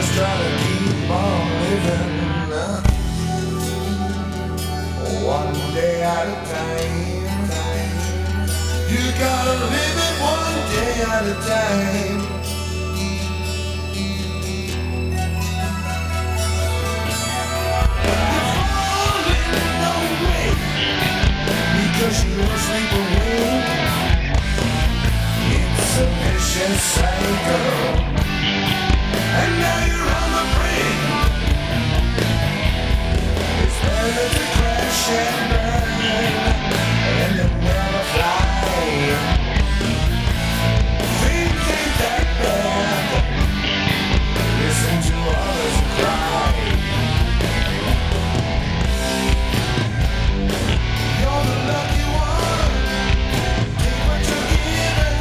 Just try to keep on living one day at a time. You gotta live it one day at a time. You're falling away because you don't sleep awake. It's a vicious cycle. And now you're on the brink. It's better to crash and burn and then never fly. Things ain't that bad. Listen to others cry. You're the lucky one. Take what you're given.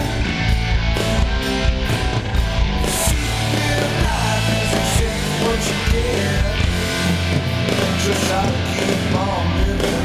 What you get, just try to keep on living.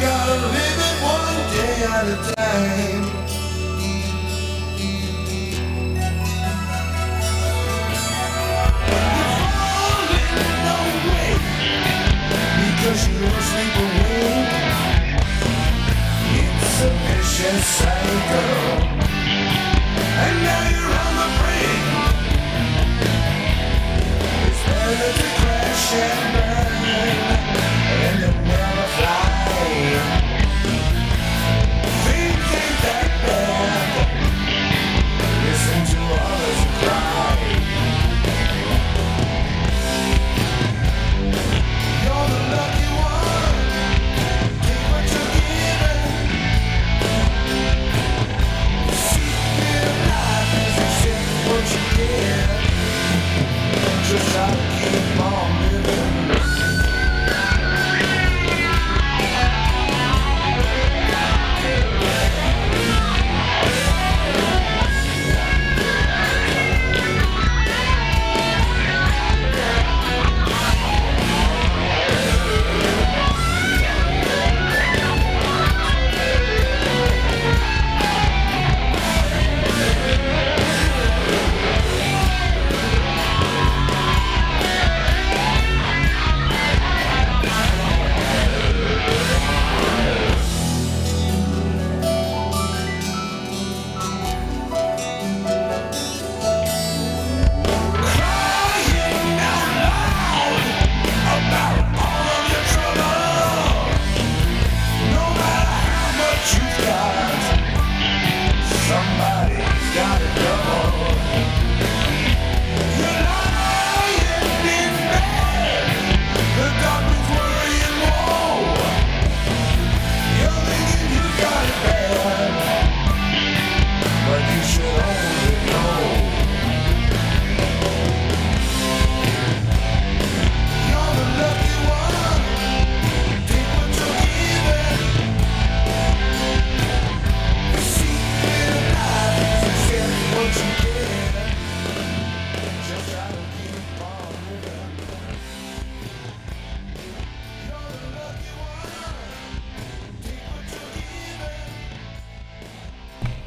gotta live it one day at a time. You're falling away because you don't sleep awake. vicious cycle. And now you're on the brink. It's better to crash and burn than to never fly. Things ain't that bad. Listen to others cry. You're the lucky one. Take what you're given. The secret of life is accept what you get. Just try to keep on living.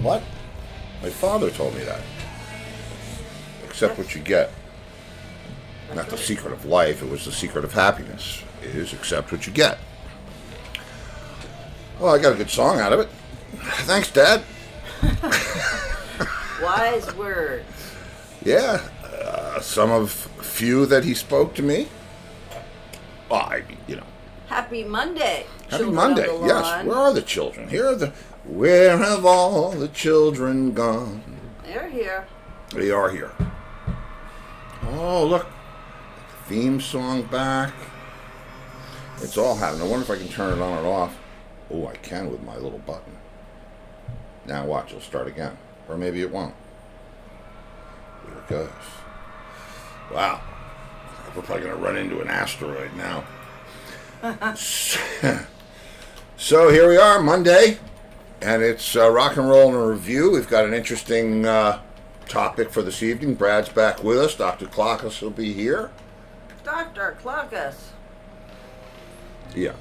What? My father told me that. Accept what you get. Not the secret of life, it was the secret of happiness. It is accept what you get. Well, I got a good song out of it. Thanks, Dad. Wise words. Yeah, some of few that he spoke to me. Well, Happy Monday. Happy children Monday. of the Yes. lawn. Where are the children? Where have all the children gone? They're here. They are here. Oh, look. Theme song back. It's all happening. I wonder if I can turn it on and off. Oh, I can with my little button. Now watch, it'll start again. Or maybe it won't. Here it goes. Wow. We're probably going to run into an asteroid now. So here we are, Monday. And it's rock and roll in a review. We've got an interesting topic for this evening. Brad's back with us. Dr. Clockus will be here. Dr. Clockus. Yeah.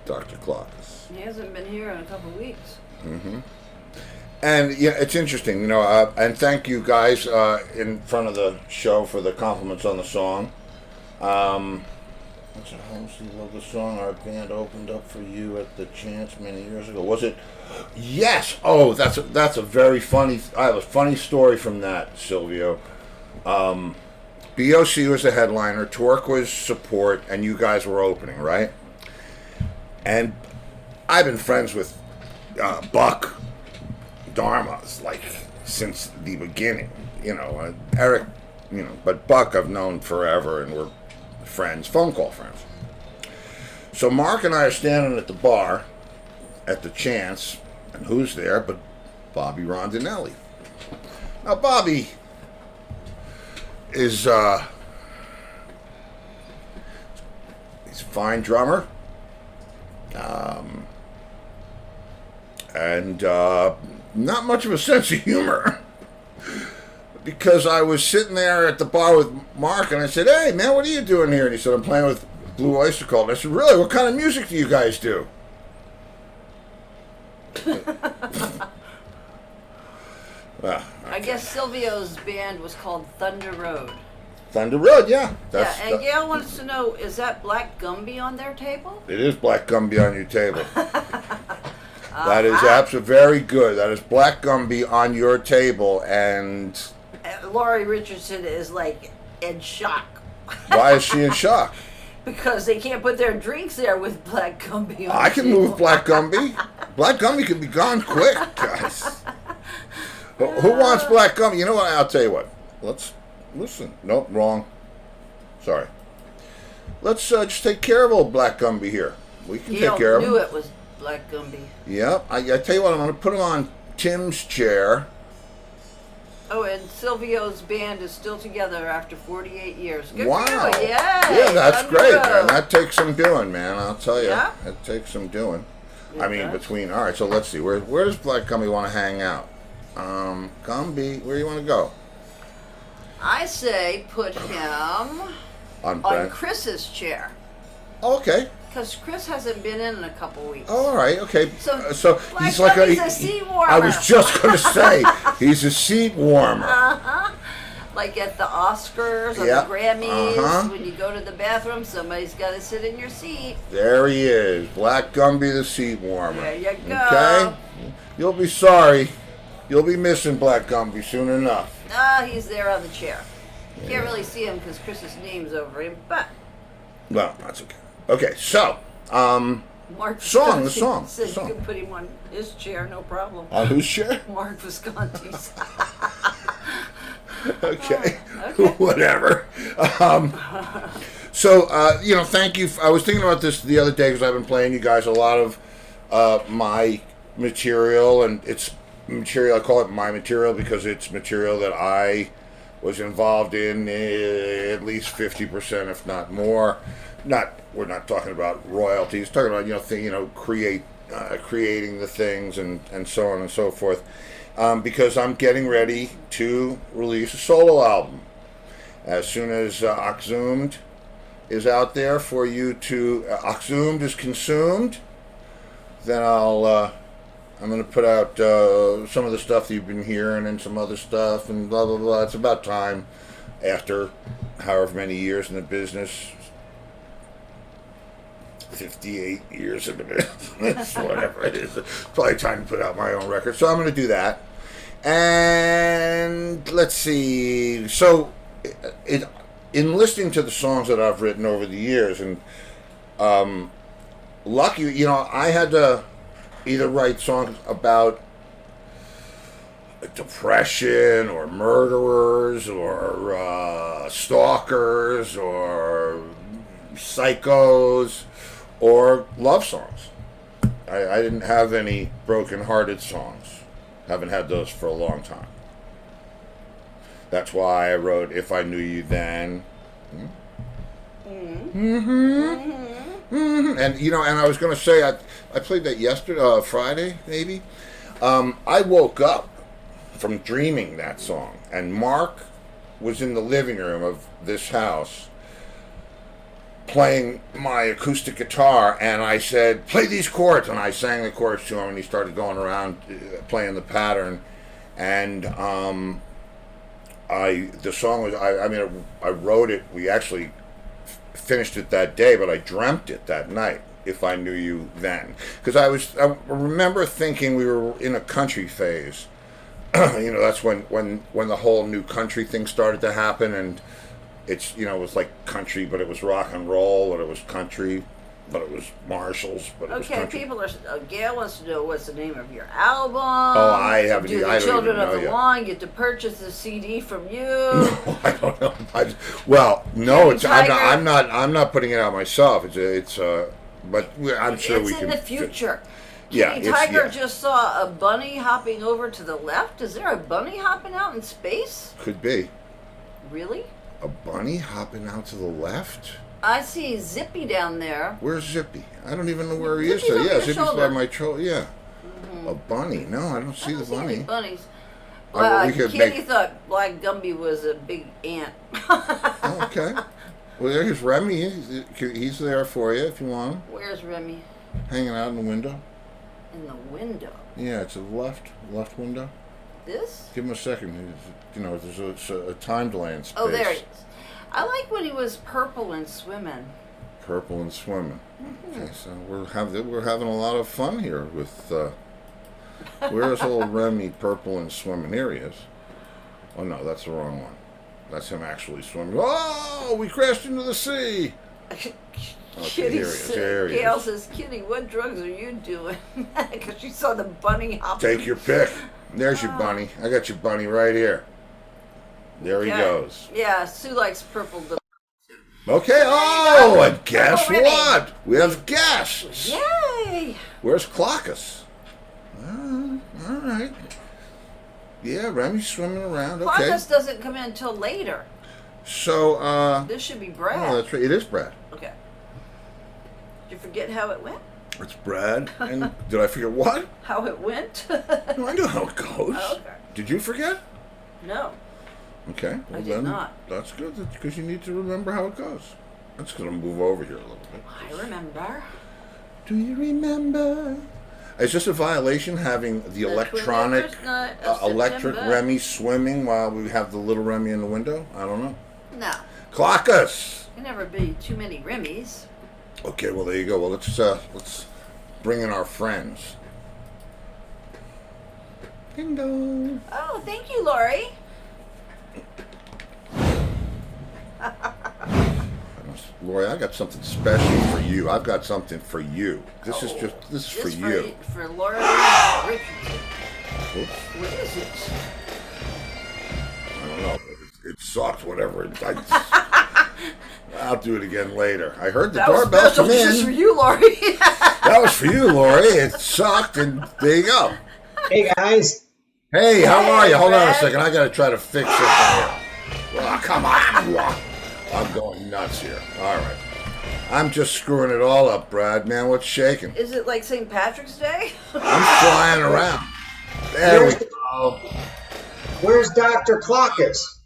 Dr. Clockus. He hasn't been here in a couple weeks. Mm-hmm. And yeah, it's interesting, and thank you guys in front of the show for the compliments on the song. What's it? You love the song our band opened up for you at the Chance many years ago. Was it? Yes. Oh, that's a very funny. I have a funny story from that, Silvio. BOC was the headliner, Torque was support, and you guys were opening, right? And I've been friends with Buck Dharma's like since the beginning, Eric, but Buck I've known forever, and we're friends, phone call friends. So Mark and I are standing at the bar at the Chance, and who's there but Bobby Rondinelli. Now Bobby is he's a fine drummer, and not much of a sense of humor. Because I was sitting there at the bar with Mark, and I said, "Hey, man, what are you doing here?" And he said, "I'm playing with Blue Oyster Cult." And I said, "Really? What kind of music do you guys do?" Well, I guess Silvio's band was called Thunder Road. Thunder Road, yeah. And Gail wants to know, is that Black Gumby on their table? It is Black Gumby on your table. That is absolutely very good. That is Black Gumby on your table, and Laurie Richardson is like in shock. why is she in shock? Because they can't put their drinks there with Black Gumby on I the can table. move Black Gumby. Black Gumby can be gone quick, guys. Who wants Black Gumby? You know what? I'll tell you what. Let's listen. Nope, wrong. Sorry. Let's just take care of old Black Gumby here. We can take care of him. knew it was Black Gumby. Yep. I tell you what. I'm going to put him on Tim's chair. Oh, and Silvio's band is still together after 48 years. Good Wow. for you. Yeah. Yeah, that's great, man. That takes some doing, man. I'll tell you. Yeah? That takes some doing. It I mean, does. between. All right, so let's see. Where does Black Gumby want to hang out? Gumby, where do you want to go? I say put him On on Chris's chair. Oh, okay. Because Chris hasn't been in a couple weeks. Oh, all right. Okay. So Black he's like Gumby's a seat warmer. I was just going to say he's a seat warmer. Uh-huh. Like at the Oscars or Yep. the Grammys, Uh-huh. when you go to the bathroom, somebody's got to sit in your seat. There he is, Black Gumby, the seat warmer. There you go. Okay. You'll be sorry. You'll be missing Black Gumby soon enough. He's there on the chair. You can't really see him because Chris's name's over him, but Well, that's okay. Okay, so Mark Song, the Visconti song, said the song. you can put him on his chair, no problem. on whose chair? Mark Visconti's. Okay. Okay. Whatever. So, thank you. I was thinking about this the other day because I've been playing you guys a lot of my material, and it's material. I call it my material because it's material that I was involved in at least 50%, if not more. We're not talking about royalties. Talking about creating the things and so on and so forth. Because I'm getting ready to release a solo album. As soon as Exhumed is out there for you to, Exhumed is consumed, then I'm going to put out some of the stuff that you've been hearing and some other stuff and blah, blah, blah. It's about time after however many years in the business. 58 years in the business, whatever it is. It's probably time to put out my own record. So I'm going to do that. And let's see. So, in listening to the songs that I've written over the years, and lucky, I had to either write songs about depression or murderers or stalkers or psychos or love songs. I didn't have any broken-hearted songs. Haven't had those for a long time. That's why I wrote If I Knew You Then. And and I was going to say I played that yesterday, Friday maybe. I woke up from dreaming that song, and Mark was in the living room of this house playing my acoustic guitar, and I said, play these chords, and I sang the chords to him, and he started going around playing the pattern, and the song was, I wrote it, we actually finished it that day, but I dreamt it that night, If I Knew You Then, because I remember thinking we were in a country phase. That's when the whole new country thing started to happen, and it's, it was like country, but it was rock and roll, but it was country, but it was Marshalls, but it was country. People Gail wants to know what's the name of your album. Oh, I haven't. Do I the don't Children even know of the yet. Lawn get to purchase the CD from you? No, I don't know. No, Kenny I'm Tiger. not putting it out myself. But I'm sure It's we in can. the future. Yeah, Kenny it's- Tiger yeah. just saw a bunny hopping over to the left. Is there a bunny hopping out in space? Could be Really? a bunny hopping out to the left. I see Zippy down there. Where's Zippy? I don't even know where he is. Zippy's over Yeah, your Zippy's shoulder. by my shoulder. Yeah, a bunny. No, I don't see I don't the see bunny. any bunnies. Well, we could Kitty make- thought Black Gumby was a big ant. Oh, okay. Well, there's Remy. He's there for you if you want him. Where's Remy? Hanging out in the window. In the window. Yeah, it's a left window. This? Give him a second. There's a time delay in space. Oh, there he is. I like when he was purple and swimming. Purple and swimming. Mm-hmm. Okay, so we're having a lot of fun here with Where's old Remy Purple and swimming? Here he is. Oh no, that's the wrong one. That's him actually swimming. Oh, we crashed into the sea. Okay, Kitty here he is. Here he Gail is. says, Kitty, what drugs are you doing? Because she saw the bunny hop. Take your pick. There's your bunny. I got your bunny right here. There he goes. Yeah, Sue likes purple. Okay. Oh, and guess Purple Remy. what? We have guests. Yay! Where's Claucus? All right. Yeah, Remy's swimming around. Okay. Claucus doesn't come in until later. So, This should be Brad. oh, that's right. It is Brad. Okay. Did you forget how it went? It's Brad. And did I forget what? How it went? No, I know how it goes. Okay. Did you forget? No. Okay. Well, I did then not. That's good because you need to remember how it goes. That's going to move over here a little bit. I remember. Do you remember? Is this a violation having the electronic, 21st night of electric September. Remy swimming while we have the little Remy in the window? I don't know. No. Claucus! Can never be too many Remys. Okay, well there you go. Well let's bring in our friends. Ding dong. Oh, thank you, Lori. Lori, I got something special for you. I've got something for you. This is for you. For Laura Richardson. Oops. What is it? I don't know. It sucked. Whatever. I'll do it again later. I heard the That was doorbell special come just for in. you, Lori. That was for you, Lori. It sucked, and there you go. Hey guys, Hey, how Hey, are you? Hold on a Brad. second. I got to try to fix something here. Oh, come on. I'm going nuts here. All right. I'm just screwing it all up, Brad. Man, what's shaking? Is it like St. Patrick's Day? I'm flying around. There we go. where's Dr. Claucus?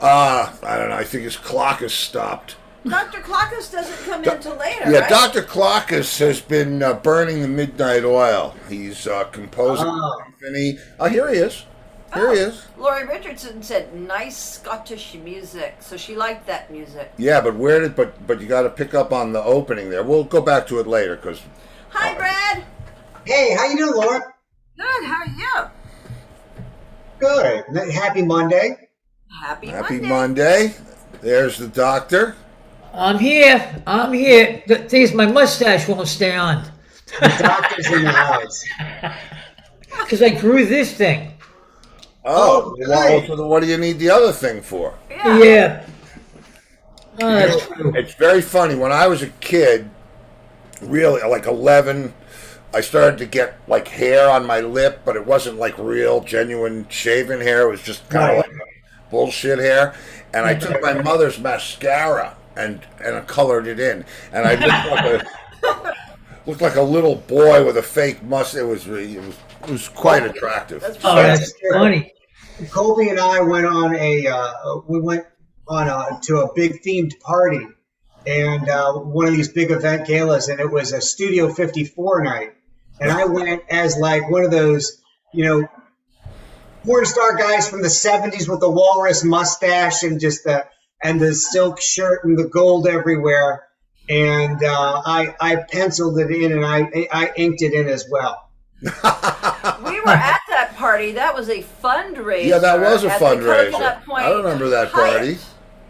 I don't know. I think his clock has stopped. Dr. Claucus doesn't come in till later, Yeah, right? Dr. Claucus has been burning the midnight oil. He's composing Oh. symphony. Oh, here he is. Here he is. Lori Richardson said nice Scottish music, so she liked that music. Yeah, but but you got to pick up on the opening there. We'll go back to it later because. Hi, Brad. Hey, how you doing, Laura? Good. How are you? Good. Happy Monday. Happy Happy Monday. Monday. There's the doctor. I'm here. I'm here. The thing is, my mustache won't stay on The doctor's in the house. because I grew this thing. Oh, good. well, so what do you need the other thing for? Yeah. Oh, that's true. It's very funny. When I was a kid, really, like 11, I started to get like hair on my lip, but it wasn't like real, genuine shaven hair. It was just kind of Right. like bullshit hair. And I took my mother's mascara and I colored it in, and I looked like a little boy with a fake mustache. It was quite attractive. That's Oh, that's funny. Colby and I went on to a big themed party, and one of these big event galas, and it was a Studio 54 night, and I went as like one of those, porn star guys from the 70s with the walrus mustache and just the silk shirt and the gold everywhere, and I penciled it in and I inked it in as well. We were at that party. That was a fundraiser. Yeah, that was a at the fundraiser. Coconut Point I remember that party. Hyatt.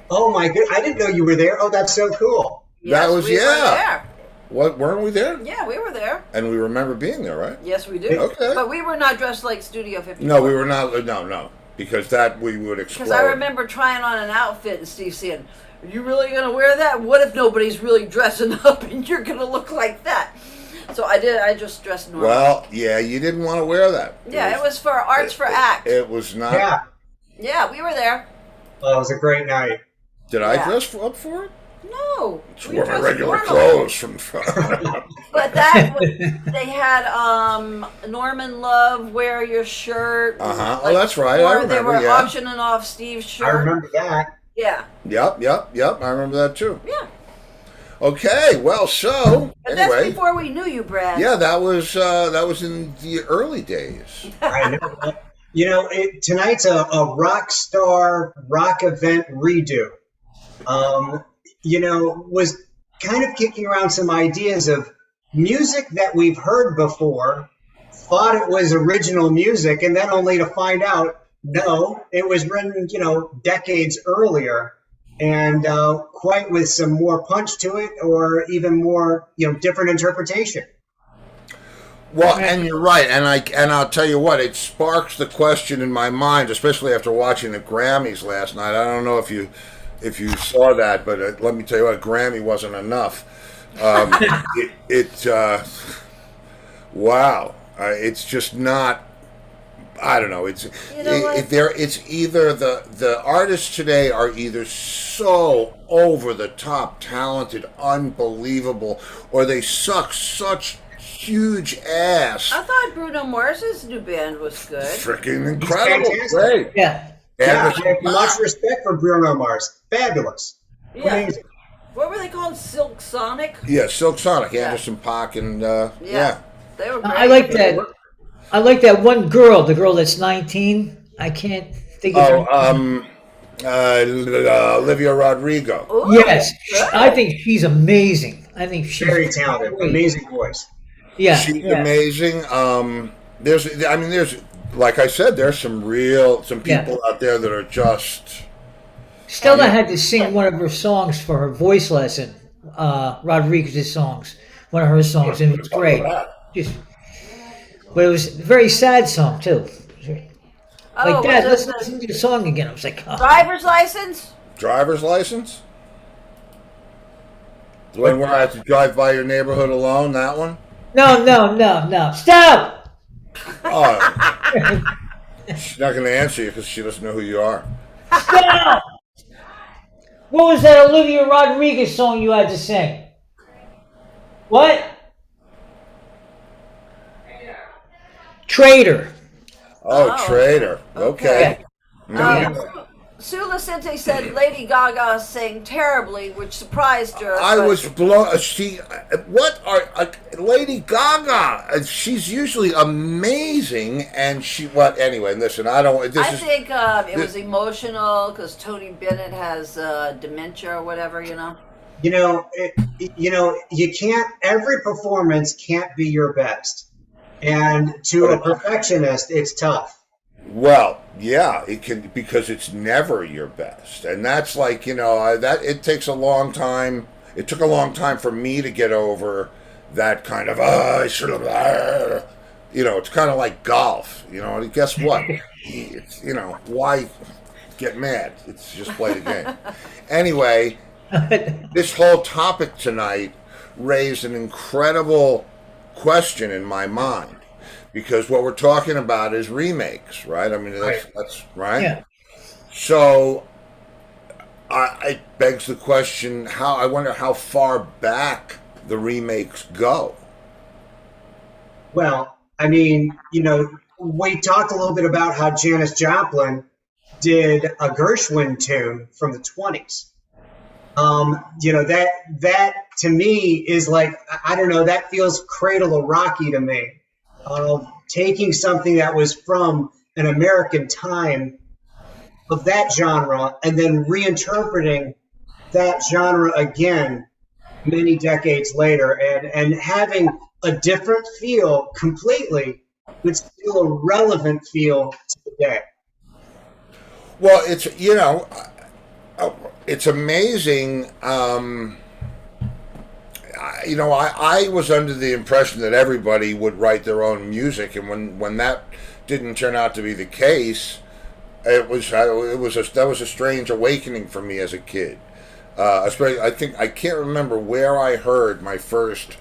Oh my good! I didn't know you were there. Oh, that's so cool. That was- we were yeah. there. What, weren't we there? Yeah, we were there. And we remember being there, right? Yes, we do. Okay. But we were not dressed like Studio 54. No, we were not. No, because that we would explode. Because I remember trying on an outfit and Steve saying, "Are you really going to wear that? What if nobody's really dressing up and you're going to look like that?" So I did. I just dressed normal. Well, yeah, you didn't want to wear that. Yeah, it was for Arts for Act. It was not. Yeah. Yeah, we were there. Well, it was a great night. Did I Yeah. dress up for it? No. Just we wore my dressed regular normally. clothes from. But that was, they had Norman Love wear your shirt. Uh-huh. Oh, that's right. I Or they remember, were yeah. auctioning off Steve's shirt. I remember that. Yeah. Yep. I remember that too. Yeah. Okay, well, so But that's anyway, before we knew you, Brad. yeah, that was in the early days. I know. Tonight's a rock star rock event redo. Was kind of kicking around some ideas of music that we've heard before thought it was original music, and then only to find out, no, it was written, decades earlier, and quite with some more punch to it, or even more, different interpretation. Well, and you're right, and I'll tell you what, it sparks the question in my mind, especially after watching the Grammys last night. I don't know if you saw that, but let me tell you what, a Grammy wasn't enough. Wow, it's just not. I don't know. It's either the artists today are either so over the top talented, unbelievable, or they suck such huge ass. I thought Bruno Mars's new band was good. Freaking incredible. Great. Yeah. Yeah, I have much respect for Bruno Mars. Fabulous. Yeah. Amazing. What were they called? Silk Sonic? Yeah, Silk Sonic, Yeah. Anderson .Paak, and Yeah. They were great. I like that. I like that one girl, the girl that's 19. I can't think of her. Olivia Rodrigo. Ooh, Yes, good. I think she's amazing. I think she's Very talented. great. Amazing voice. Yeah, She's yeah. amazing. There's like I said, there's some people out there that are just. Stella had to sing one of her songs for her voice lesson. Rodriguez's songs, one of her songs, and it was great. But it was a very sad song too. Like, Dad, let's listen to the song again. I was like, oh. Driver's license? Driver's license? The one where I have to drive by your neighborhood alone, that one? No. Stop! Oh. She's not going to answer you because she doesn't know who you are. Stop! What was that Olivia Rodrigo song you had to sing? What? Traitor. Oh, Traitor. Okay. Sue Lucente said Lady Gaga sang terribly, which surprised her. I but- was blown. Lady Gaga? She's usually amazing, and anyway, listen, I don't. I think it was emotional because Tony Bennett has dementia or whatever, You can't. Every performance can't be your best, and to a perfectionist, it's tough. Well, yeah, it can, because it's never your best, and that's like that. It takes a long time. It took a long time for me to get over that kind of I should have. It's kind of like golf. Guess what? Why get mad? It's just play the game. Anyway, this whole topic tonight raised an incredible question in my mind. Because what we're talking about is remakes, right? I mean, that's right. Yeah. So, it begs the question: I wonder how far back the remakes go. Well, I mean, we talked a little bit about how Janis Joplin did a Gershwin tune from the 20s. That to me is like, I don't know, that feels Cradle of Rocky to me. Taking something that was from an American time of that genre and then reinterpreting that genre again many decades later and having a different feel completely, but still a relevant feel to today. Well, it's amazing. I was under the impression that everybody would write their own music, and when that didn't turn out to be the case, that was a strange awakening for me as a kid. Especially, I can't remember where I heard my first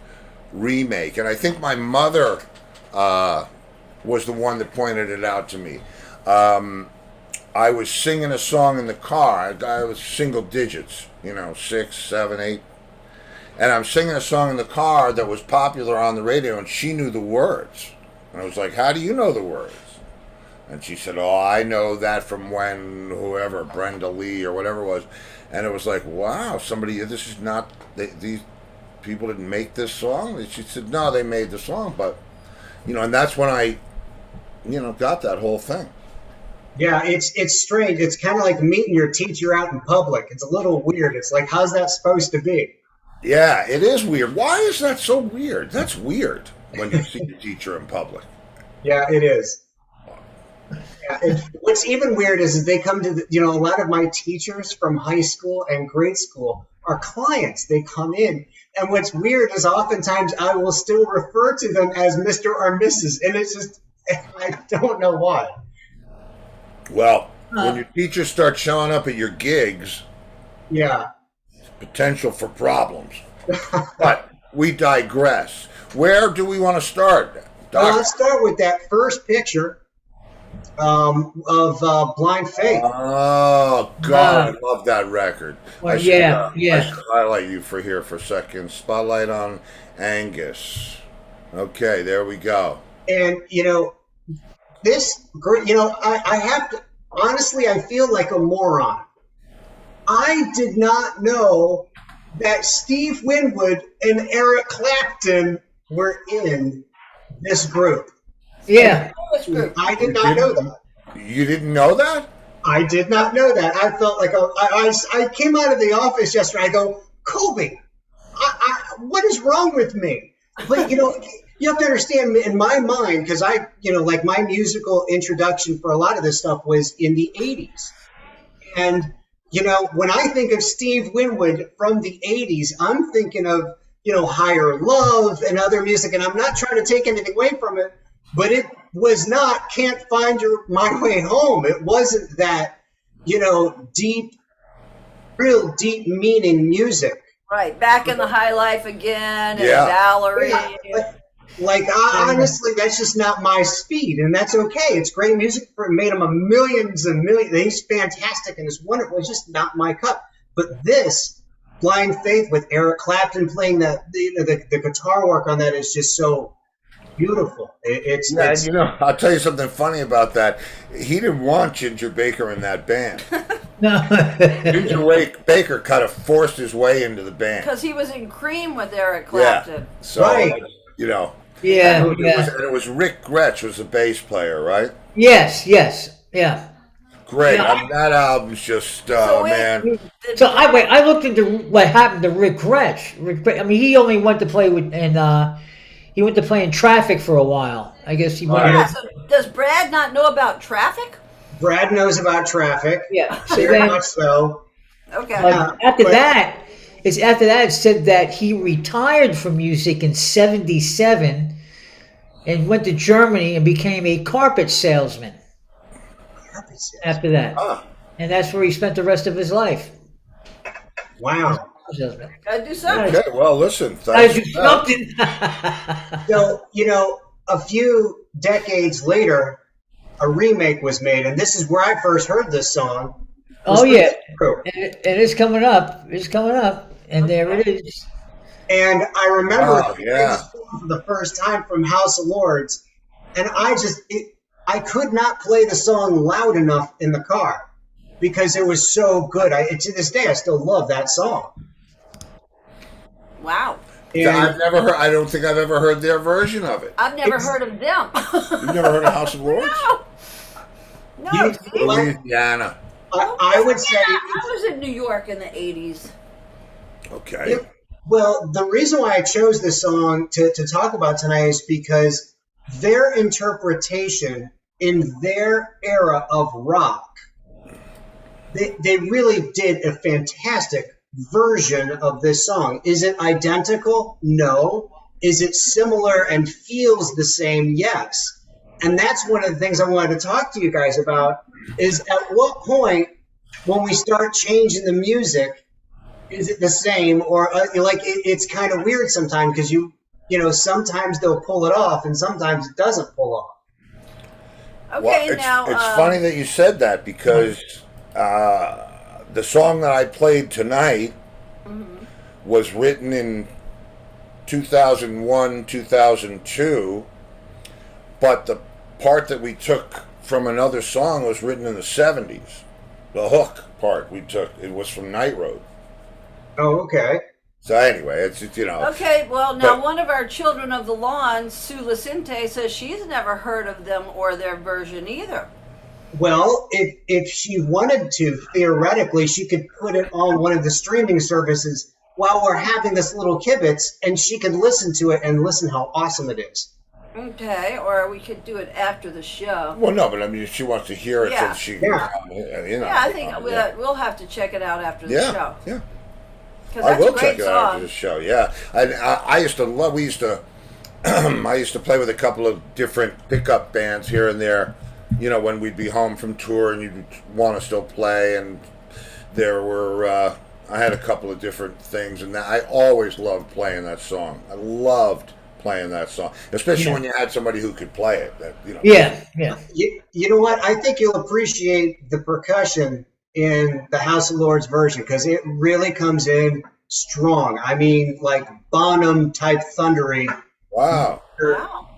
remake, and I think my mother was the one that pointed it out to me. I was singing a song in the car. I was single digits, 6, 7, 8. And I'm singing a song in the car that was popular on the radio, and she knew the words. And I was like, how do you know the words? And she said, oh, I know that from when whoever, Brenda Lee or whatever it was. And it was like, wow, this is not, these people didn't make this song? And she said, no, they made the song. But, and that's when I, got that whole thing. Yeah, it's strange. It's kind of like meeting your teacher out in public. It's a little weird. It's like, how's that supposed to be? Yeah, it is weird. Why is that so weird? That's weird when you see your teacher in public. Yeah, it is. Yeah, what's even weird is they come to a lot of my teachers from high school and grade school are clients. They come in, and what's weird is oftentimes I will still refer to them as Mr. or Mrs. And it's just I don't know why. Well, when your teachers start showing up at your gigs, Yeah. potential for problems. But we digress. Where do we want to start? Well, let's start with that first picture of Blind Faith. Oh God, I love that record. Well, I should highlight you for here for a second. Spotlight on Angus. Okay, there we go. And this great. I have to honestly. I feel like a moron. I did not know that Steve Winwood and Eric Clapton were in this group. Yeah. I did not know that. You didn't know that? I did not know that. I felt like I came out of the office yesterday. I go, Colby, what is wrong with me? But you have to understand in my mind, because like my musical introduction for a lot of this stuff was in the 80s. And when I think of Steve Winwood from the 80s, I'm thinking of Higher Love and other music, and I'm not trying to take anything away from it, but it was not Can't Find My Way Home. It wasn't that, deep, real deep meaning music. Right, Back in the High Life Again, and Yeah. Valerie. Yeah. Honestly, that's just not my speed, and that's okay. It's great music. It made him millions and millions. He's fantastic, and it's wonderful. It's just not my cup. But this Blind Faith with Eric Clapton playing the guitar work on that is just so beautiful. I'll tell you something funny about that. He didn't want Ginger Baker in that band. No. Ginger Baker kind of forced his way into the band. Because he was in Cream with Eric Clapton. Yeah. So, Right. Yeah. It was Rick Gretsch was the bass player, right? Yes. Yeah. Great. Yeah. I mean, that album's just, man. So I looked into what happened to Rick Gretsch. I mean, he only went to play he went to play in Traffic for a while. I guess he went. Yeah, so does Brad not know about Traffic? Brad knows about Traffic. Yeah. So Very then, much so. Okay. after that, it said that he retired from music in '77 and went to Germany and became a carpet salesman. After that, and that's where he spent the rest of his life. Wow. Gotta do something. Okay, well, listen. I Thanks. do something. So, a few decades later, a remake was made, and this is where I first heard this song. Oh yeah, and it's coming up. It's coming up, and there it is. And I remember yeah. this song for the first time from House of Lords, and I could not play the song loud enough in the car because it was so good. To this day, I still love that song. Wow. And I don't think I've ever heard their version of it. I've never heard of them. You've never heard of House of Lords? No. Louisiana. I would say I was in New York in the 80s. Okay. Well, the reason why I chose this song to talk about tonight is because their interpretation in their era of rock, they really did a fantastic version of this song. Is it identical? No. Is it similar and feels the same? Yes. And that's one of the things I wanted to talk to you guys about is at what point when we start changing the music, is it the same or it's kind of weird sometimes because sometimes they'll pull it off and sometimes it doesn't pull off. Okay, well, it's funny that you said that because the song that I played tonight was written in 2001, 2002, but the part that we took from another song was written in the 70s. The hook part it was from Night Road. Oh, okay. So anyway, it's Okay, well now one of our children of the lawn, Sue Lacinte, says she's never heard of them or their version either. Well, if she wanted to, theoretically, she could put it on one of the streaming services while we're having this little kibitz, and she could listen to it and listen how awesome it is. Okay, or we could do it after the show. Well, no, but I mean, if she wants to hear it, Yeah. so she can, Yeah. you know. Yeah, I think we'll have to check it out after the Yeah, show. yeah. Because I that's will a great check it out after song. the show. Yeah, I used to love. We used to. I used to play with a couple of different pickup bands here and there. You know, when we'd be home from tour and you'd want to still play, and there were. I had a couple of different things, and I always loved playing that song. I loved playing that song, especially when you had somebody who could play it. That, you know. Yeah, yeah. You know what? I think you'll appreciate the percussion in the House of Lords version because it really comes in strong. I mean, like Bonham type thundery. Wow. Wow.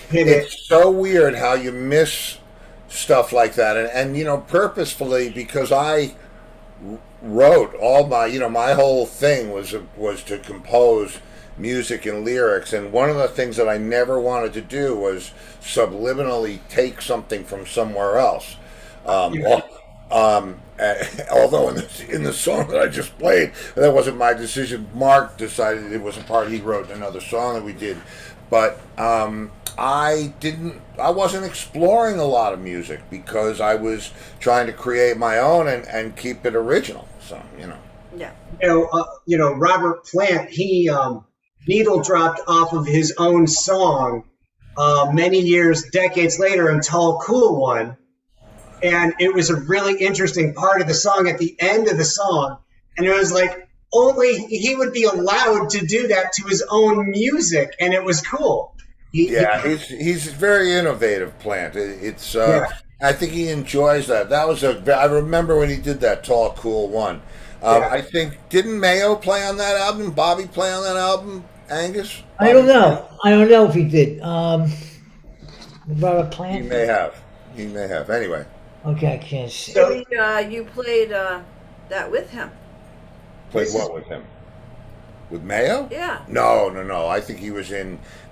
Hit it. It's so weird how you miss stuff like that, and you know, purposefully, because I wrote all my, you know, my whole thing was to compose music and lyrics, and one of the things that I never wanted to do was subliminally take something from somewhere else. Although in the song that I just played, that wasn't my decision. Mark decided it was a part he wrote in another song that we did, but I wasn't exploring a lot of music because I was trying to create my own and keep it original. So, you know. Yeah. Robert Plant, he needle dropped off of his own song many years, decades later, in Tall Cool One. And it was a really interesting part of the song at the end of the song. And it was like, only he would be allowed to do that to his own music. And it was cool. He's very innovative, Plant. I think he enjoys that. I remember when he did that Tall Cool One. I think, didn't Mayo play on that album? Bobby play on that album? Angus? I don't know. I don't know if he did. Robert Plant. He may have. Anyway. Okay, I can't see. So- You played that with him. Played what with him? With Mayo? Yeah. No. I think he was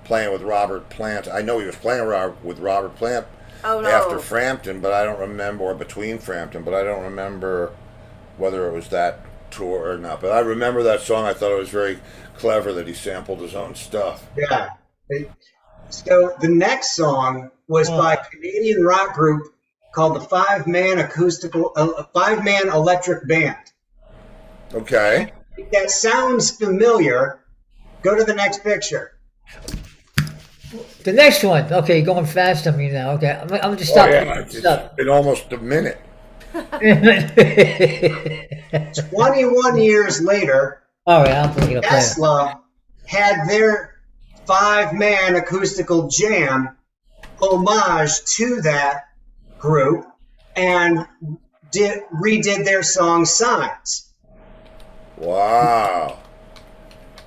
playing with Robert Plant. I know he was playing with Robert Plant after Frampton, but I don't remember, or between Frampton, but I don't remember whether it was that tour or not. But I remember that song. I thought it was very clever that he sampled his own stuff. Yeah. So the next song was by a Canadian rock group called the Five Man Electric Band. Okay. If that sounds familiar, go to the next picture. The next one. Okay, going fast on me now. Okay, I'm just stop. It's been almost a minute. 21 years later, All right, I'm thinking of playing. Tesla had their five-man acoustical jam homage to that group and redid their song Signs. Wow.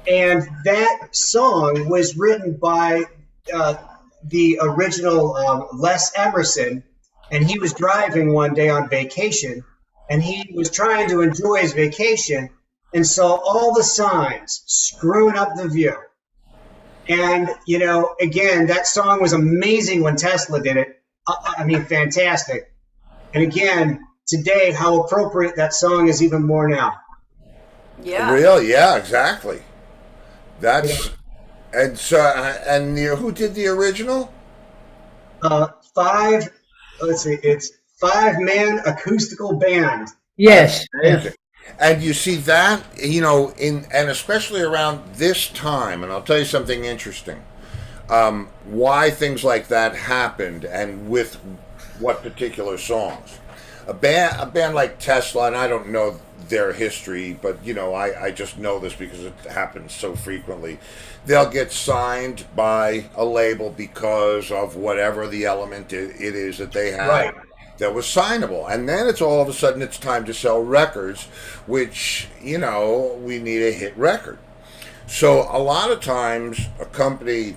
And that song was written by the original Les Emerson, and he was driving one day on vacation, and he was trying to enjoy his vacation and saw all the signs screwing up the view. And, again, that song was amazing when Tesla did it. I mean, fantastic. And again, today, how appropriate that song is even more now. Yeah. Real? Yeah, exactly. That's and so who did the original? It's five-man acoustical band. Yes. Amazing. And you see that, and especially around this time, and I'll tell you something interesting. Why things like that happened, and with what particular songs. A band like Tesla, and I don't know their history, but I just know this because it happens so frequently. They'll get signed by a label because of whatever the element it is that they have. Right. That was signable, and then it's all of a sudden it's time to sell records, which we need a hit record. So a lot of times a company,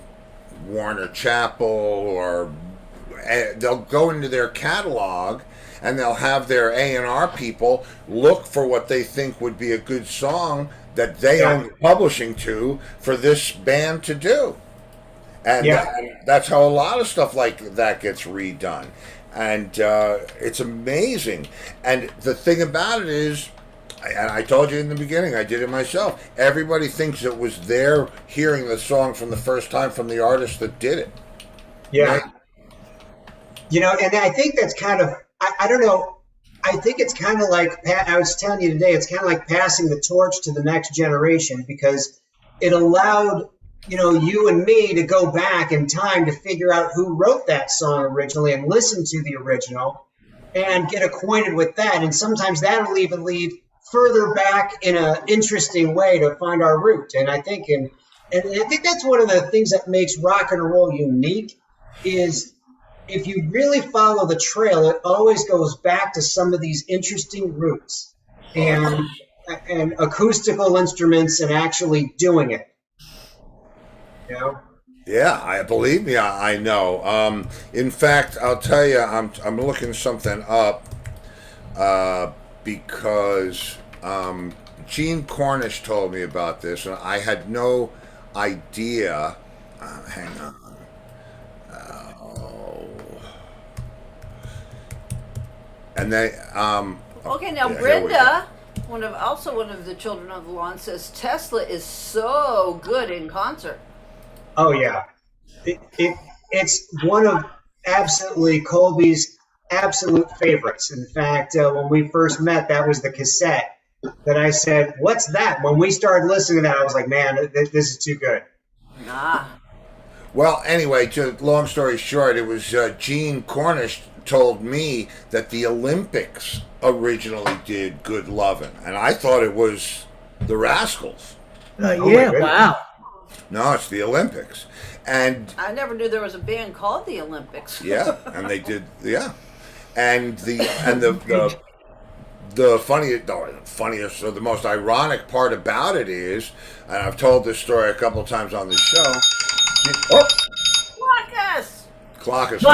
Warner Chappell, or they'll go into their catalog and they'll have their A&R people look for what they think would be a good song that they own the publishing to for this band to do, and that's how a lot of stuff like that gets redone. And it's amazing. And the thing about it is, and I told you in the beginning, I did it myself, everybody thinks it was their hearing the song from the first time from the artist that did it. Yeah. You know, and I think that's kind of, I don't know, I think it's kind of like, I was telling you today, it's kind of like passing the torch to the next generation, because it allowed, you and me to go back in time to figure out who wrote that song originally and listen to the original and get acquainted with that. And sometimes that'll even lead further back in an interesting way to find our root. And I think, and I think that's one of the things that makes rock and roll unique is, if you really follow the trail, it always goes back to some of these interesting roots and acoustical instruments and actually doing it. Yeah, I believe me. I know. In fact, I'll tell you, I'm looking something up because Gene Cornish told me about this, and I had no idea. Hang on. And they okay, now yeah, Brenda, one of the children of the lawn, says Tesla is so good in concert. Oh yeah, it's one of absolutely Colby's absolute favorites. In fact, when we first met, that was the cassette that I said, "What's that?" When we started listening to that, I was like, "Man, this is too good." Well, anyway, long story short, it was Gene Cornish told me that the Olympics originally did Good Lovin', and I thought it was the Rascals. Yeah, wow. No, it's the Olympics. And I never knew there was a band called the Olympics. yeah, and they did, yeah. And the funniest or the most ironic part about it is, and I've told this story a couple of times on the show. Clock us.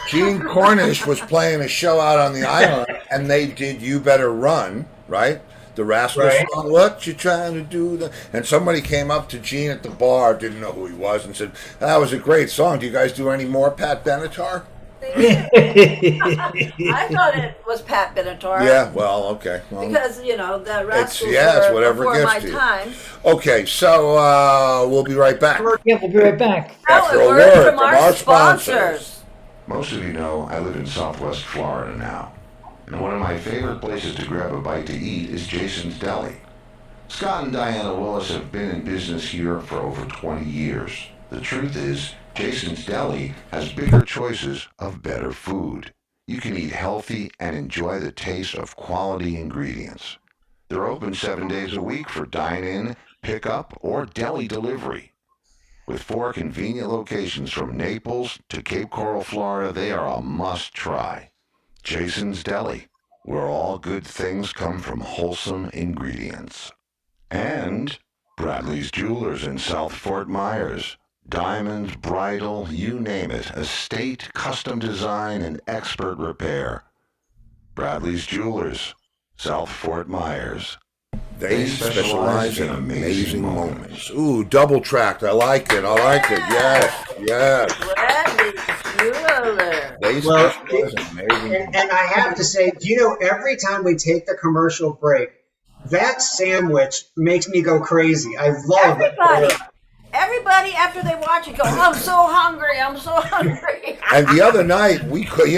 Gene Cornish was playing a show out on the island, and they did "You Better Run," right? The Rascals song, "What You Trying to Do?" And somebody came up to Gene at the bar, didn't know who he was, and said, "That was a great song. Do you guys do any more Pat Benatar?" I thought it was Pat Benatar. Yeah, well, okay. Well, because, the Rascals it's were whatever before gets my to you. time. Okay, so we'll be right back. Yeah, we'll be right back. After a word from our sponsors. Most of you know I live in Southwest Florida now, and one of my favorite places to grab a bite to eat is Jason's Deli. Scott and Diana Willis have been in business here for over 20 years. The truth is, Jason's Deli has bigger choices of better food. You can eat healthy and enjoy the taste of quality ingredients. They're open 7 days a week for dine-in, pick-up, or deli delivery. With 4 convenient locations from Naples to Cape Coral, Florida, they are a must-try. Jason's Deli, where all good things come from wholesome ingredients. And Bradley's Jewelers in South Fort Myers. Diamonds, bridal, you name it, estate, custom design, and expert repair. Bradley's Jewelers, South Fort Myers. They specialize in amazing moments. Ooh, double tracked. I like it. Yes. They specialize in amazing moments. And I have to say, every time we take the commercial break, that sandwich makes me go crazy. I love it. Everybody, after they watch it, go, "I'm so hungry. I'm so hungry." And the other night, we could,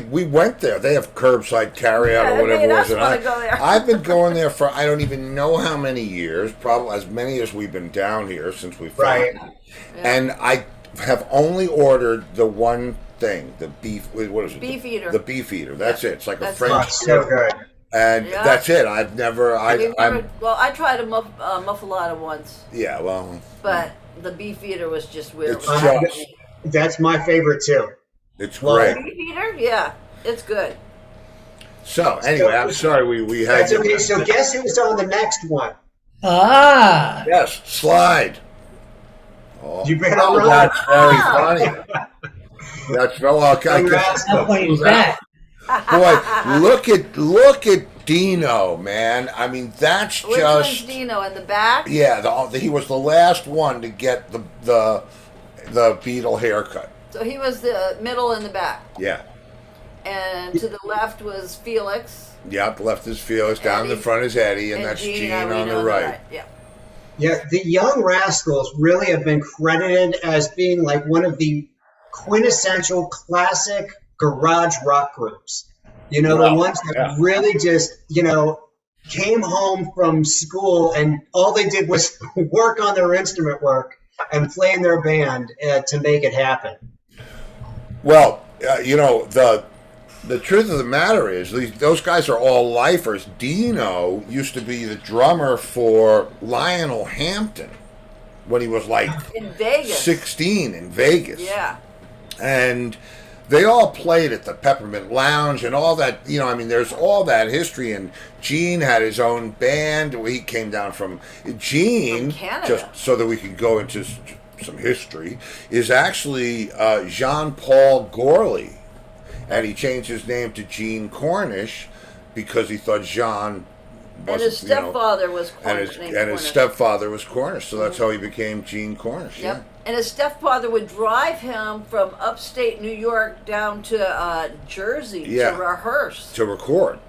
we went there. They have curbside carryout or whatever it was. And I've been going there for I don't even know how many years, probably as many as we've been down here since we found it. And I have only ordered the one thing, the beef. What is it? Beef eater. The beef eater. That's it. It's like a French. So good. And that's it. I've never. Well, I tried a muffalata once. Yeah, well. But the beef eater was just weird. That's my favorite too. It's great. Beef eater? Yeah, it's good. So anyway, I'm sorry we had. That's okay. So guess who's on the next one? Ah. Yes, slide. Oh, You better run. That's very funny. That's How funny is that? Boy, look at Dino, man. I mean, that's Which just one's Dino in the back? Yeah, he was the last one to get the Beatle haircut. So he was the middle in the back. Yeah. And to the left was Felix. Yep, left is Felix, down in the front is Eddie, and that's Gene on the right. Yeah. Yeah, the Young Rascals really have been credited as being like one of the quintessential classic garage rock groups. The Well, ones yeah. that really just, came home from school and all they did was work on their instrument work and play in their band to make it happen. Well, the truth of the matter is those guys are all lifers. Dino used to be the drummer for Lionel Hampton when he was like In Vegas. 16 in Vegas. Yeah. And they all played at the Peppermint Lounge and all that. There's all that history. And Gene had his own band. He came down from Gene, From Canada. just so that we could go into some history, is actually Jean-Paul Gorley. And he changed his name to Gene Cornish because he thought Jean wasn't, And his stepfather was Cornish. and his stepfather was Cornish, so that's how he became Gene Cornish. Yep. Yeah. And his stepfather would drive him from upstate New York down to Jersey Yeah. to rehearse. To record.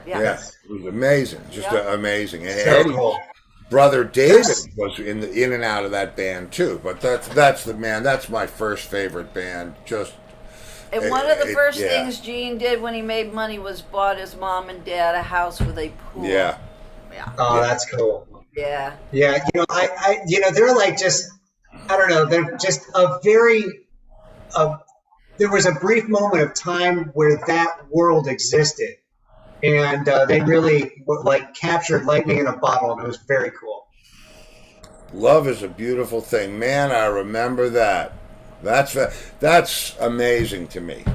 Yeah. Yeah, it was amazing, just Yeah. amazing. And So Eddie's cool. brother David was in and out of that band too. But that's the man. That's my first favorite band. Just And one of the first yeah. things Gene did when he made money was bought his mom and dad a house with a pool. yeah. Yeah. Oh, that's cool. Yeah. Yeah, they're like just, I don't know, they're just a very, there was a brief moment of time where that world existed, and they really like captured lightning in a bottle, and it was very cool. Love is a beautiful thing, man. I remember that. That's amazing to me.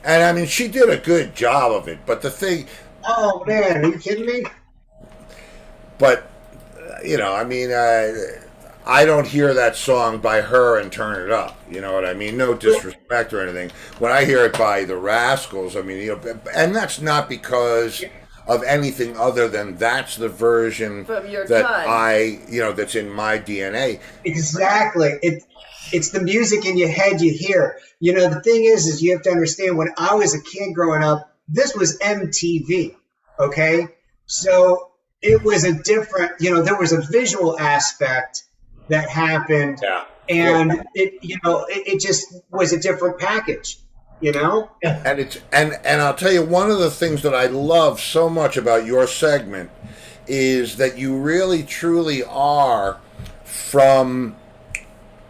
And she did a good job of it. But the thing, Oh man, are you kidding me? but I don't hear that song by her and turn it up. You know what I mean? No disrespect or anything. When I hear it by the Rascals, and that's not because of anything other than that's the version From your that time. that's in my DNA. Exactly. It's the music in your head you hear. The thing is you have to understand, when I was a kid growing up, this was MTV, okay? So it was a different, there was a visual aspect that happened, Yeah. and it just was a different package, And I'll tell you, one of the things that I love so much about your segment is that you really truly are from,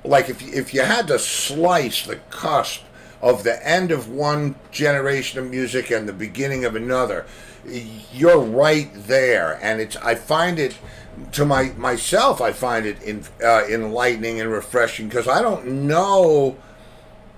like, if you had to slice the cusp of the end of one generation of music and the beginning of another, you're right there. And I find it, to myself, I find it enlightening and refreshing, because I don't know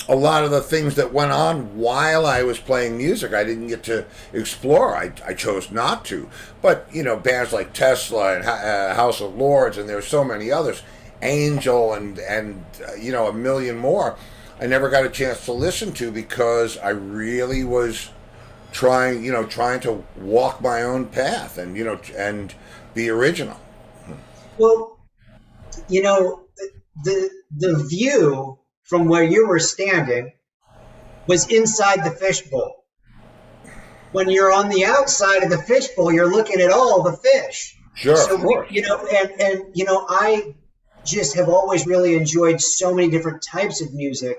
a lot of the things that went on while I was playing music. I didn't get to explore. I chose not to. But, bands like Tesla and House of Lords, and there's so many others, Angel and a million more, I never got a chance to listen to because I really was trying to walk my own path and be original. Well, the view from where you were standing was inside the fishbowl. When you're on the outside of the fishbowl, you're looking at all the fish. Sure, So of course. I just have always really enjoyed so many different types of music,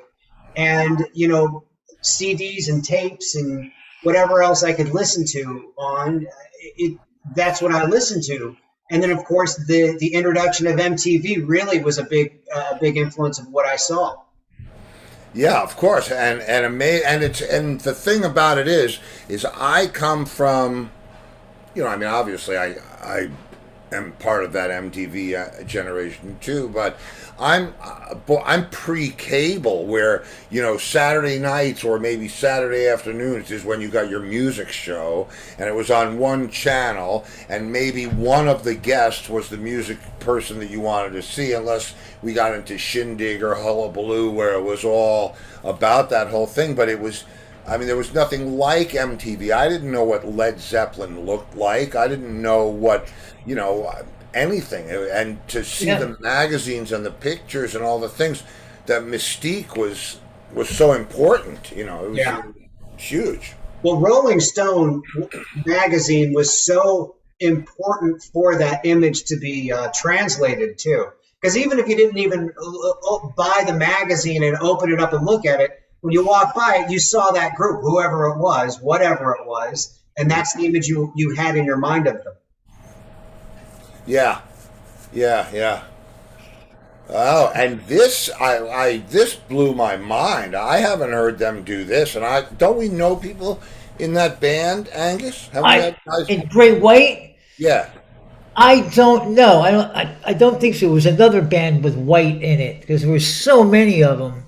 and CDs and tapes and whatever else I could listen to on it. That's what I listened to. And then, of course, the introduction of MTV really was a big influence of what I saw. Yeah, of course, and the thing about it is I come from, obviously I am part of that MTV generation too, but I'm pre-cable, where Saturday nights or maybe Saturday afternoons is when you got your music show, and it was on one channel, and maybe one of the guests was the music person that you wanted to see, unless we got into Shindig or Hullabaloo, where it was all about that whole thing. But it was, there was nothing like MTV. I didn't know what Led Zeppelin looked like. I didn't know what, anything. And to see the magazines and the pictures and all the things, that mystique was so important. It was huge. Well, Rolling Stone magazine was so important for that image to be translated too. Because even if you didn't even buy the magazine and open it up and look at it, when you walk by it, you saw that group, whoever it was, whatever it was, and that's the image you had in your mind of them. Yeah. Oh, and this this blew my mind. I haven't heard them do this, and don't we know people in that band, Angus? Have we had guys? In Great White? Yeah. I don't know. I don't think so. It was another band with White in it because there were so many of them.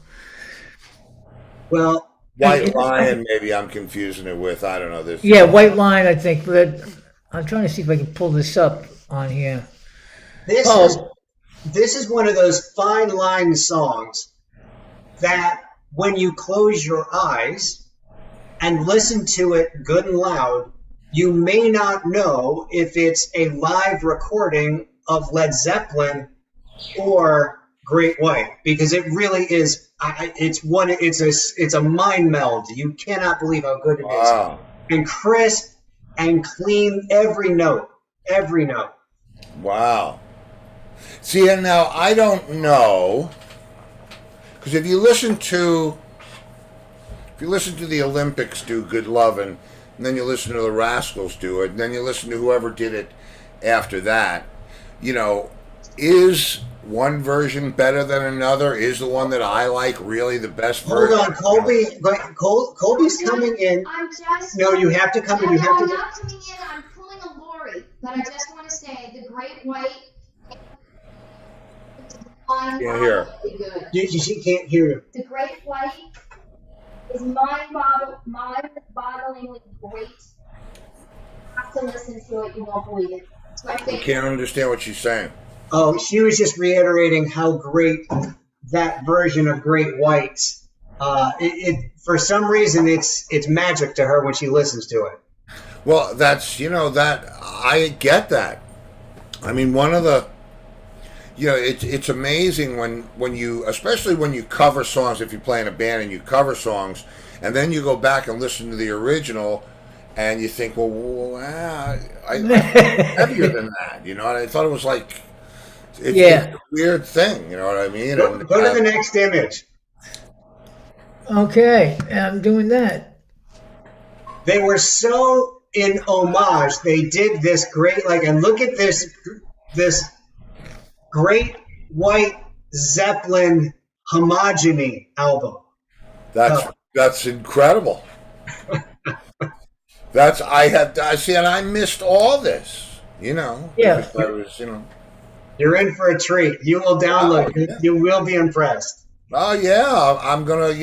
Well, White Lion, maybe I'm confusing it with. I don't know this. Yeah, White Line, I think. But I'm trying to see if I can pull this up on here. This is one of those fine line songs that when you close your eyes and listen to it good and loud, you may not know if it's a live recording of Led Zeppelin or Great White, because it really is. It's a mind meld. You cannot believe how good it is, and crisp and clean, every note. Wow. See, and now I don't know, because if you listen to the Olympics do Good Lovin', and then you listen to the Rascals do it, and then you listen to whoever did it after that, is one version better than another? Is the one that I like really the best version? Hold on, Colby's coming in. No, you have to come in. I'm not coming in. I'm pulling a lorry, but I just want to say the Great White. Can't hear. She can't hear you. The Great White is mind-bogglingly great. You have to listen to it. You won't believe it. I can't understand what she's saying. Oh, she was just reiterating how great that version of Great White. For some reason, it's magic to her when she listens to it. Well, that's that I get that. I mean, one of the. It's amazing when you, especially when you cover songs, if you play in a band and you cover songs, and then you go back and listen to the original, and you think, I'm heavier than that, and I thought it was like, it's a weird thing, you know what I mean? Go to the next image. Okay, I'm doing that. They were so in homage, they did this great, and look at this Great White Zeppelin Homogeny album. That's incredible. And I missed all this, Yeah. I was, You're in for a treat. You will download it. You will be impressed. Oh yeah, I'm gonna,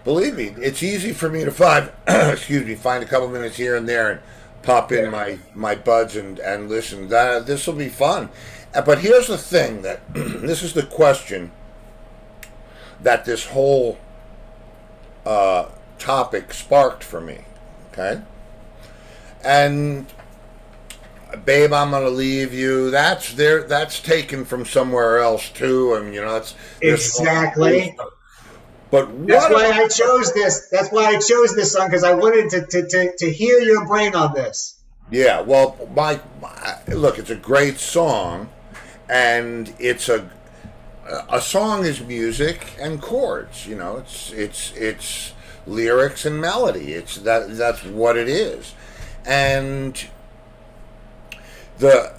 believe me, it's easy for me to find a couple minutes here and there and pop in my buds and listen. This will be fun. But here's the thing this is the question that this whole topic sparked for me, okay? And Babe, I'm Gonna Leave You, that's taken from somewhere else too, and that's exactly. But that's why I chose this. That's why I chose this song, because I wanted to hear your brain on this. Yeah, well, look, it's a great song. And it's a song is music and chords, it's lyrics and melody. That's what it is. And the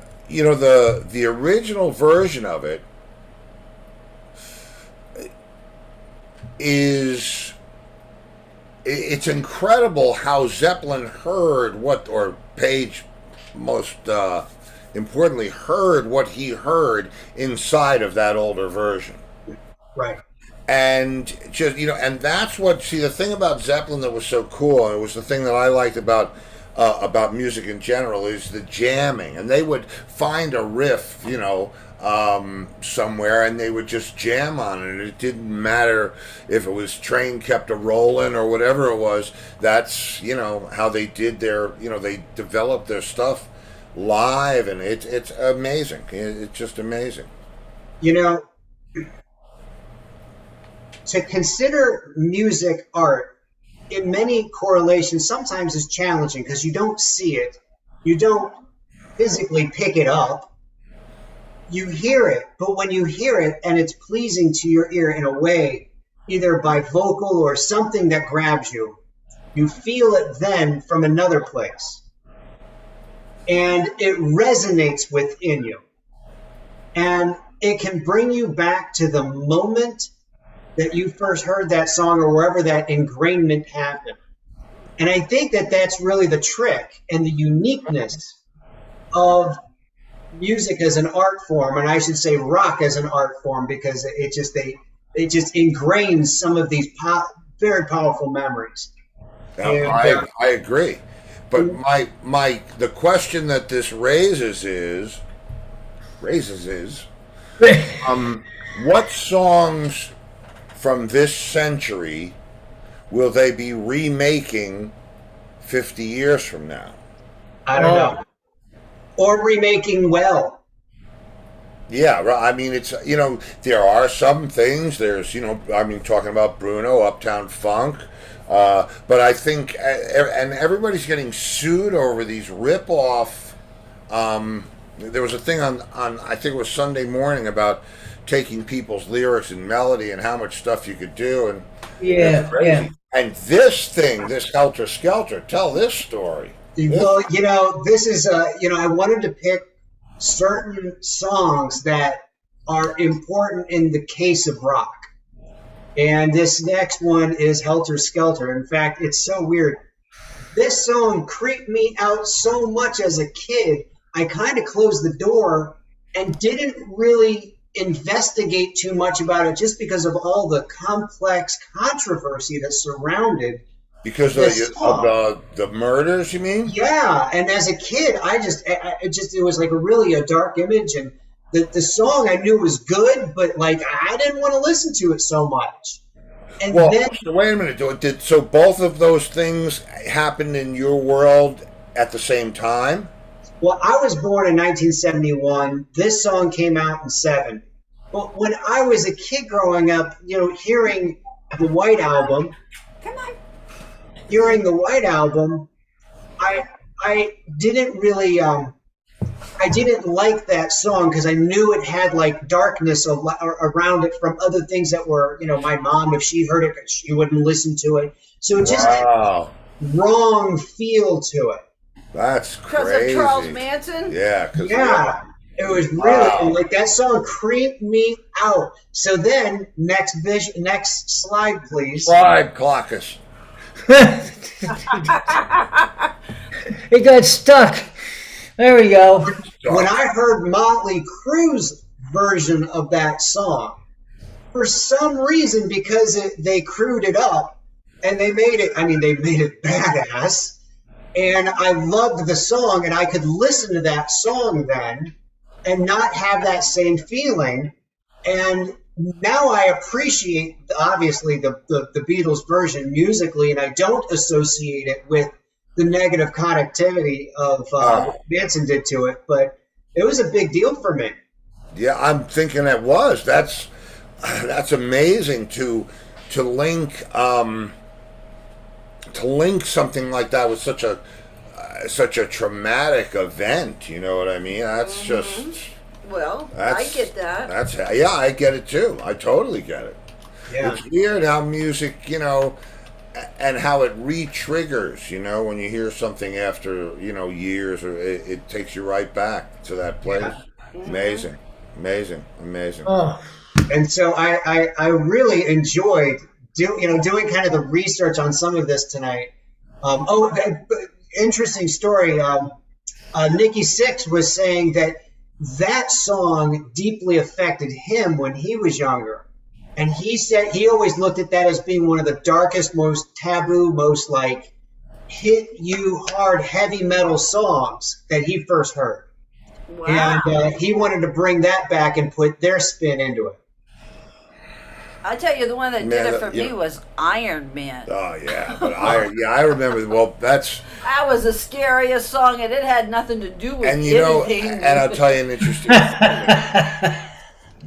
original version of it it's incredible how Zeppelin heard Page most importantly heard what he heard inside of that older version. Right. And just and that's what the thing about Zeppelin that was so cool, and it was the thing that I liked about music in general, is the jamming. And they would find a riff, somewhere, and they would just jam on it. And it didn't matter if it was Train Kept a Rollin' or whatever it was. That's how they did their they developed their stuff live, and it's amazing. It's just amazing. To consider music art in many correlations sometimes is challenging because you don't see it. You don't physically pick it up. You hear it, but when you hear it and it's pleasing to your ear in a way, either by vocal or something that grabs you, you feel it then from another place. And it resonates within you. And it can bring you back to the moment that you first heard that song or wherever that ingrainment happened. And I think that that's really the trick and the uniqueness of music as an art form, and I should say rock as an art form, because it just ingrains some of these very powerful memories. I agree, but the question that this raises is what songs from this century will they be remaking 50 years from now? I don't know. Or remaking well. Yeah, I mean, it's, there are some things, there's, talking about Bruno, Uptown Funk, but I think, and everybody's getting sued over these rip-off, there was a thing on, I think it was Sunday Morning, about taking people's lyrics and melody and how much stuff you could do, and yeah. And this thing, this Helter Skelter, tell this story. Well, this is, I wanted to pick certain songs that are important in the case of rock. And this next one is Helter Skelter. In fact, it's so weird. This song creeped me out so much as a kid, I kind of closed the door and didn't really investigate too much about it just because of all the complex controversy that surrounded because of the murders, you mean? Yeah, and as a kid, it was like a dark image, and the song I knew was good, but like I didn't want to listen to it so much. And so wait a minute. So both of those things happened in your world at the same time? Well, I was born in 1971. This song came out in 1970. But when I was a kid growing up, hearing the White Album. Hearing the White Album, I didn't really I didn't like that song because I knew it had like darkness around it from other things that were, my mom, if she heard it, she wouldn't listen to it. So it just had a wrong feel to it. That's crazy. Because of Charles Manson? Yeah. It was really like that song creeped me out. So then next slide, please. Slide, Clockus. It got stuck. There we go. When I heard Motley Crue's version of that song, for some reason, because they crewed it up and they made it badass, and I loved the song, and I could listen to that song then and not have that same feeling. And now I appreciate, obviously, the Beatles version musically, and I don't associate it with the negative connectivity of what Manson did to it, but it was a big deal for me. Yeah, I'm thinking it was. That's amazing to link something like that with such a traumatic event. You know what I mean? That's just. Well, I get that. I get it too. I totally get it. Yeah. It's weird how music, and how it re-triggers, when you hear something after, years, or it takes you right back to that place. Yeah. Amazing. Oh. And so I really enjoyed doing kind of the research on some of this tonight. Interesting story. Nikki Sixx was saying that song deeply affected him when he was younger. And he said he always looked at that as being one of the darkest, most taboo, most like hit you hard heavy metal songs that he first heard. Wow. And he wanted to bring that back and put their spin into it. I tell you, the one that did it for me was Iron Man. Oh yeah, but I remember. Well, that was the scariest song, and it had nothing to do with anything. And I'll tell you an interesting thing.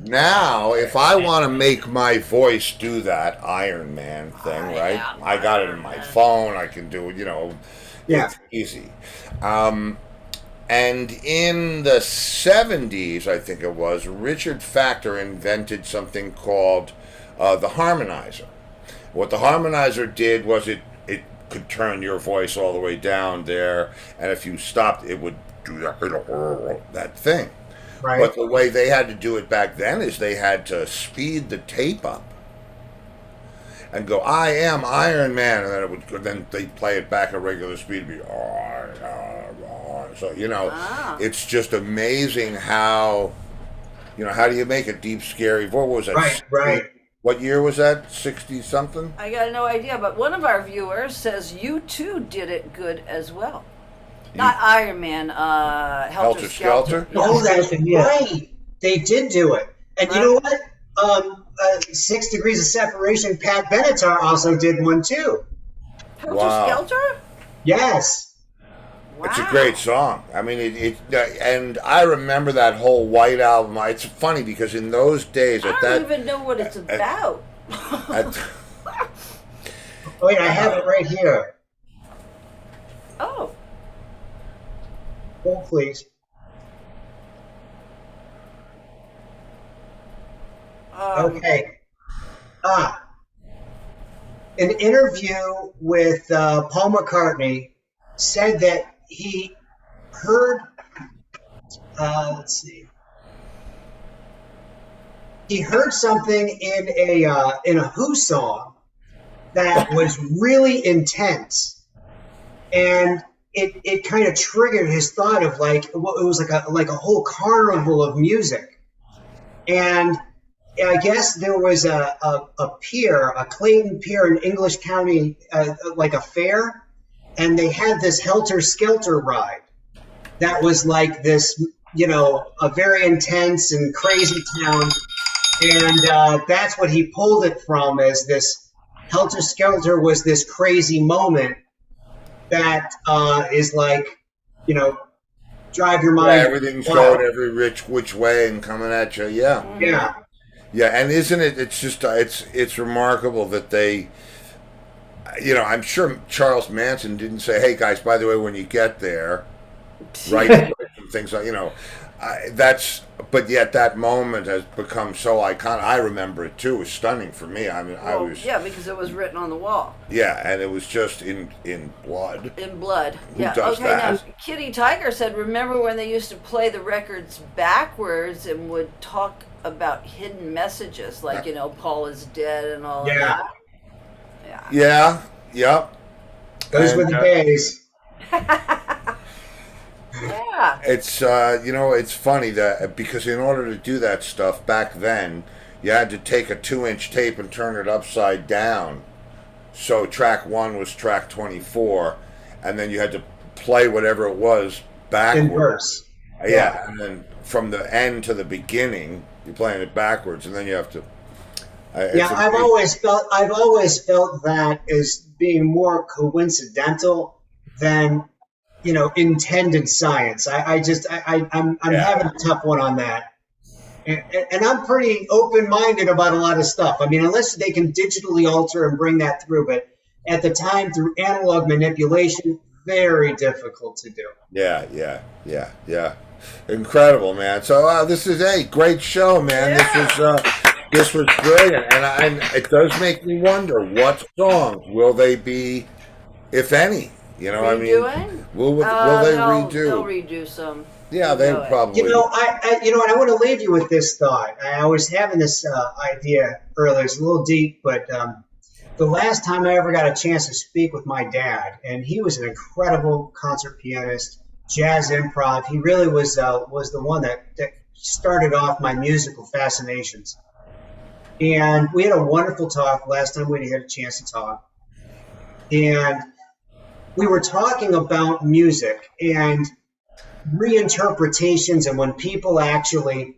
Now, if I want to make my voice do that Iron Man thing, right? I got it in my phone. I can do it. It's easy. And in the 70s, I think it was, Richard Factor invented something called the Harmonizer. What the Harmonizer did was it could turn your voice all the way down there, and if you stopped, it would do that thing. Right. But the way they had to do it back then is they had to speed the tape up and go, "I am Iron Man," and then it would. Then they play it back at regular speed. It'd be, so it's just amazing how, how do you make a deep, scary voice? What was that? Right. What year was that? 60 something? I got no idea, but one of our viewers says you too did it good as well. Not Iron Man, Helter Skelter. Oh, that's right. They did do it. And you know what? 6 Degrees of Separation, Pat Benatar also did one too. Helter Skelter? Yes. Wow. It's a great song. I mean, and I remember that whole White Album. It's funny because in those days, I don't even know what it's about. Wait, I have it right here. Oh. Oh, please. Okay. An interview with Paul McCartney said that he heard, let's see, he heard something in a Who song that was really intense, and it kind of triggered his thought of like it was like a whole carnival of music, and I guess there was a Clayton Pier in English County, like a fair, and they had this Helter Skelter ride that was like this, a very intense and crazy town. And that's what he pulled it from, as this Helter Skelter was this crazy moment that is like, drive your mind. Yeah, everything's going every which way and coming at you. Yeah. Yeah. Yeah, and isn't it? It's just it's remarkable that they, I'm sure Charles Manson didn't say, "Hey guys, by the way, when you get there, write some things." But yet that moment has become so iconic. I remember it too. It was stunning for me. I mean, because it was written on the wall. Yeah, and it was just in blood. In blood. Who does that? Now Kitty Tiger said, "Remember when they used to play the records backwards and would talk about hidden messages, like Paul is dead and all of that." Yeah. Yep. Those were the days. Yeah. It's it's funny that because in order to do that stuff back then, you had to take a 2-inch tape and turn it upside down. So track 1 was track 24, and then you had to play whatever it was backwards. In verse. Yeah, and then from the end to the beginning, you're playing it backwards, and then you have to. I've always felt that as being more coincidental than intended science. I'm having a tough one on that, and I'm pretty open-minded about a lot of stuff. I mean, unless they can digitally alter and bring that through, but at the time through analog manipulation, very difficult to do. Yeah. Incredible, man. So this is a great show, man. Yeah. This was brilliant, and it does make me wonder what songs will they be, if any. Redoing? Will they redo? They'll redo some. Yeah, they probably. And I want to leave you with this thought. I was having this idea earlier. It's a little deep, but the last time I ever got a chance to speak with my dad, and he was an incredible concert pianist, jazz improv. He really was the one that started off my musical fascinations. And we had a wonderful talk last time we had a chance to talk. And we were talking about music and reinterpretations, and when people actually,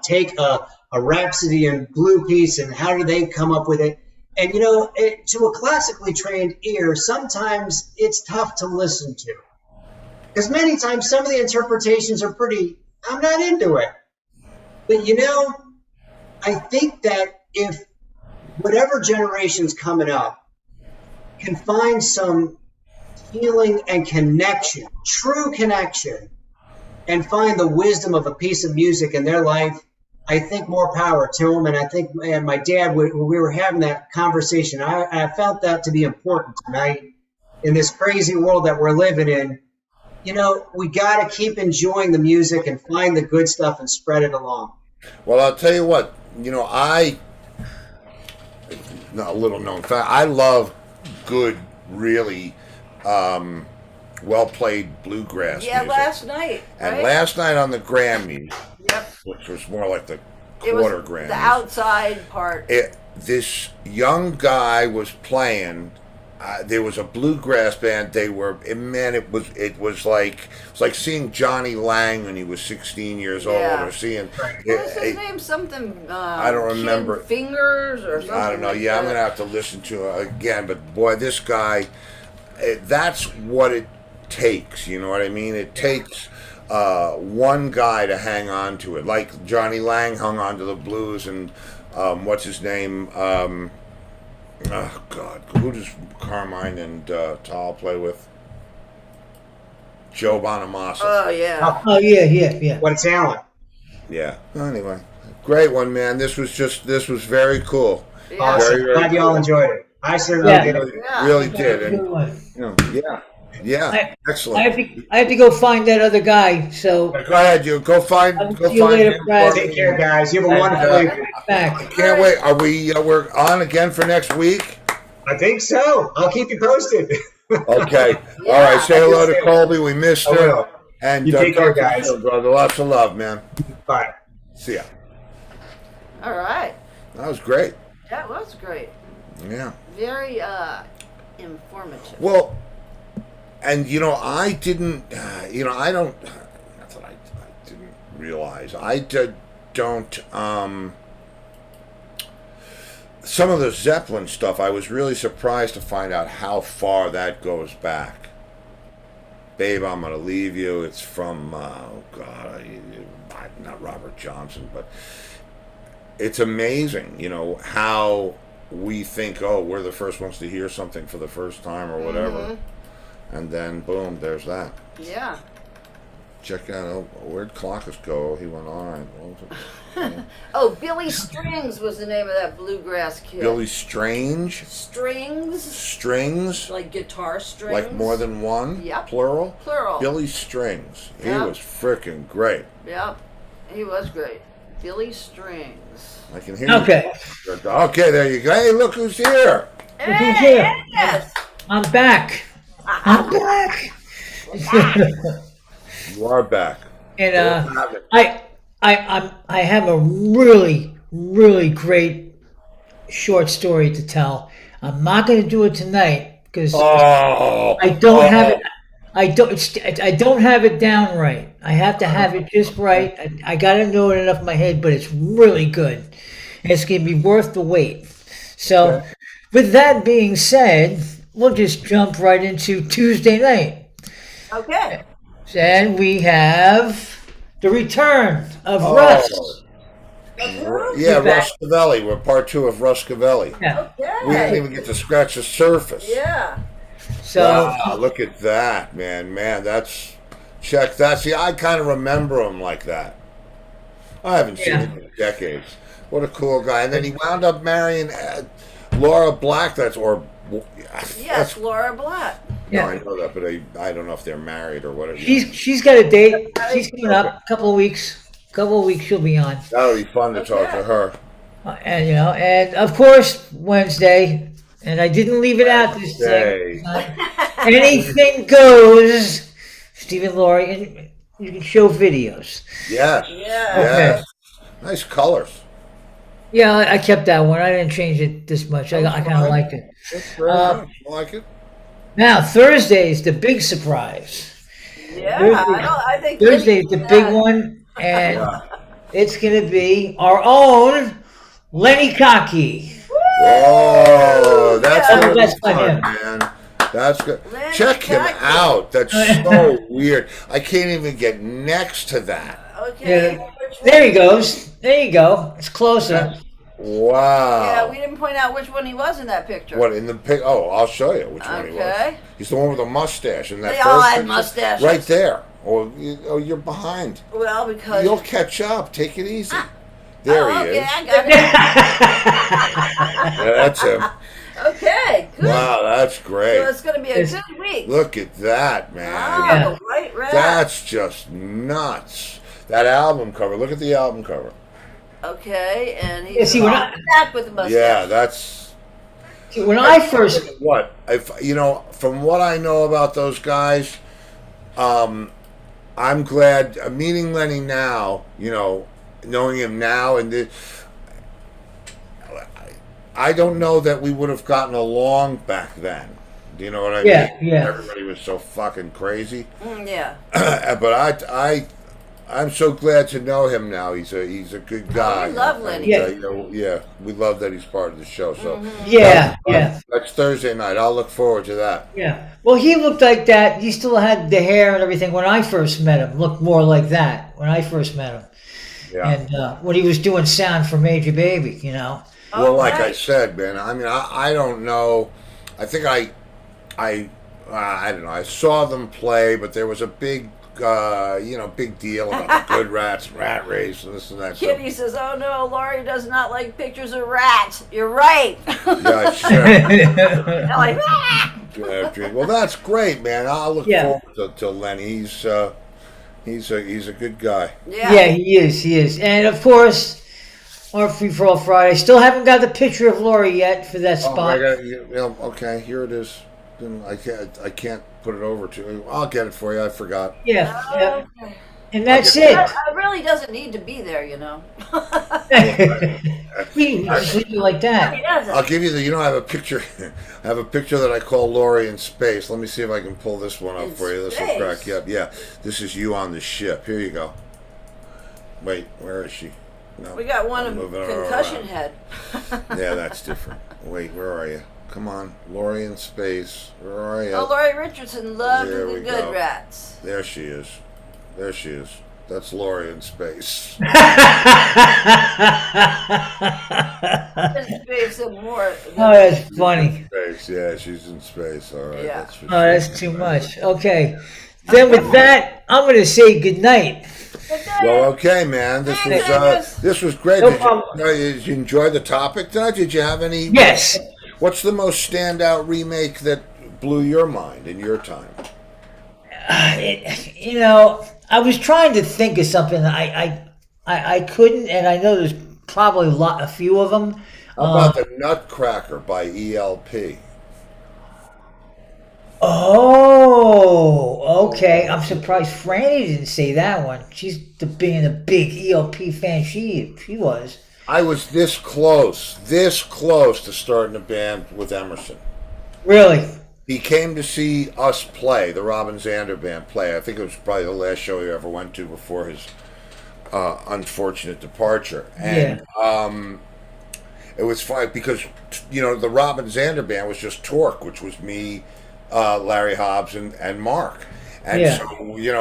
take a Rhapsody and Blue piece and how do they come up with it. And, to a classically trained ear, sometimes it's tough to listen to. Because many times some of the interpretations are I'm not into it. But, I think that if whatever generation's coming up can find some healing and connection, true connection, and find the wisdom of a piece of music in their life, I think more power to them. And I think, and my dad, when we were having that conversation, I felt that to be important tonight in this crazy world that we're living in. You know, we got to keep enjoying the music and find the good stuff and spread it along. Well, I'll tell you what, you know, not a little known fact, I love good, really well played bluegrass music. Last night. And right? last night on the Grammys, Yep. which was more like the It was quarter Grammys, the outside part. this young guy was playing. There was a bluegrass band. It was like seeing Johnny Lang when he was 16 years old, or seeing. What was his name? Something. I don't remember. Kid Fingers or something. I don't know. Like Yeah, that. I'm gonna have to listen to it again. But boy, this guy, that's what it takes. You know what I mean? It takes one guy to hang on to it, like Johnny Lang hung on to the blues, and what's his name? Oh God, who does Carmine and Tal play with? Joe Bonamassa. Oh yeah. Oh yeah. What a talent. Yeah. Anyway, great one, man. This was very cool. Yeah. Awesome. Very Glad you all cool. enjoyed it. I certainly Yeah. did. Really did. And, Good one. you know, yeah. Excellent. I have to go find that other guy. So Go ahead, you go find. I'll Go see you find later, him. Brad. Take care, guys. You have a wonderful evening. back. Can't wait. Are we? We're on again for next week. I think so. I'll keep you posted. Okay. All right. Say hello to Colby. We missed I her. will. And You take care, talk to you guys. soon, brother. Lots of love, man. Bye. See ya. All right. That was great. That was great. Yeah. Very informative. Well, and you know, I didn't. I don't. Not that I didn't realize. Don't. Some of the Zeppelin stuff, I was really surprised to find out how far that goes back. Babe, I'm gonna leave you. It's from not Robert Johnson, but it's amazing. You know how we think, oh, we're the first ones to hear something for the first time or whatever, and then boom, there's that. Yeah. Check out where'd Clockus go? He went all right. Oh, Billy Strings was the name of that bluegrass kid. Billy Strange. Strings, Strings. like guitar strings. Like more than one? Yep. Plural? Plural. Billy Strings. He Yep. was freaking great. Yep. He was great. Billy Strings. I can hear Okay. you. Okay, there you go. Hey, look who's here. Who's here? Yes. I'm back. I'm back. You are back. And I have a really great short story to tell. I'm not going to do it tonight because I don't have it. I don't have it down right. I have to have it just right. I got to know it enough in my head, but it's really good. And it's going to be worth the wait. So, with that being said, we'll just jump right into Tuesday night. Okay. And we have the return of Russ. Yeah, Russ Cavelli. We're part 2 of Russ Cavelli. Yeah. We didn't Okay. even get to scratch the surface. Yeah. So, Wow, look at that, man. That's check that. See, I kind of remember him like that. I haven't seen him in decades. What a cool guy. And then he wound up marrying Laura Black. Yes, Laura Blatt. No, yeah. I know that, but I don't know if they're married or whatever. She's got a date. She's coming up. A couple of weeks she'll be on. That'll be fun to talk to her. And and of course Wednesday. And I didn't leave it out this Wednesday. time. Anything goes. Stephen Laurie, and you can show videos. Yes. Yeah. Yes. Nice colors. Yeah, I kept that one. I didn't change it this much. I kind of liked it. That's very nice. I like it. Now Thursday's the big surprise. Yeah. Thursday- I think Thursday's the big one, and it's going to be our own Lenny Cocky. Whoa, that's Yeah. gonna be That's by fun, him. man. That's good. Lenny Check him Cocky. out. That's so weird. I can't even get next to that. Okay. Yeah. There he goes. There you go. It's closer. Wow. Yeah, we didn't point out which one he was in that picture. What in the pic? Oh, I'll show you which one he was. Okay. He's the one with the mustache in that They first all had picture. mustaches. Right there. Oh, you're behind. Well, because You'll catch up. Take it easy. There he okay, is. I got Yeah, that's him. it. Okay, good. Wow, that's great. So it's going to be a good week. Look at that, man. Ah, the white rat. That's just nuts. That album cover. Look at the album cover. Okay, and Yeah, he's see, when I- back with the mustache. Yeah, that's When I first, what. If from what I know about those guys, I'm glad meeting Lenny now. Knowing him now, and I don't know that we would have gotten along back then. Do you know what I mean? Yeah. Everybody was so fucking crazy. Yeah. But I'm so glad to know him now. He's a good guy. we love Lenny. Yeah, we love that he's part of the show. So yeah. that's Thursday night. I'll look forward to that. Yeah. Well, he looked like that. He still had the hair and everything when I first met him. Looked more like that when I first met him. Yeah. And when he was doing sound for Major Baby, Well, like I right. said, man. I mean, I don't know. I think I don't know. I saw them play, but there was a big deal about the good rats and rat race and this and that. So, Kitty says, "Oh no, Laurie does not like pictures of rats." You're right. yeah, sure. They're like, "Ah!" Well, that's great, man. I'll look Yeah. forward to Lenny. He's a good guy. Yeah, he is. And of course, our Free For All Friday. Still haven't got the picture of Laurie yet for that spot. Okay, here it is. I can't put it over to you. I'll get it for you. I forgot. Yeah. Okay. And that's Okay. it. It really doesn't need to be there, you know. We just leave it like that. He doesn't. I'll give you I have a picture. I have a picture that I call Laurie in space. Let me see if I can pull this one up In for you. This will space? crack you up. Yeah, this is you on the ship. Here you go. Wait, where is she? No, We got one I'm of moving her concussion around. head. Yeah, that's different. Wait, where are you? Come on, Laurie in space. Where are you? Oh, Laurie Richardson loved There the we good go. rats. There she is. There she is. That's Laurie in space. Just makes it more. Oh, that's funny. Space. Yeah, she's in space. All right. Yeah. That's for Oh, sure. that's too much. Okay. Then with that, I'm going to say goodnight. Well, okay, man. This was great. No Did problem. did you enjoy the topic tonight? Did you have any? Yes. What's the most standout remake that blew your mind in your time? I was trying to think of something. I couldn't, and I know there's probably a few of them. How about the Nutcracker by ELP? Oh, okay. I'm surprised Franny didn't say that one. She's being a big ELP fan. She was. I was this close to starting a band with Emerson. Really? He came to see us play, the Robin Zander band play. I think it was probably the last show he ever went to before his unfortunate departure. And it was fun because, the Robin Zander band was just Torque, which was me, Larry Hobbs, and Mark. And Yeah. so,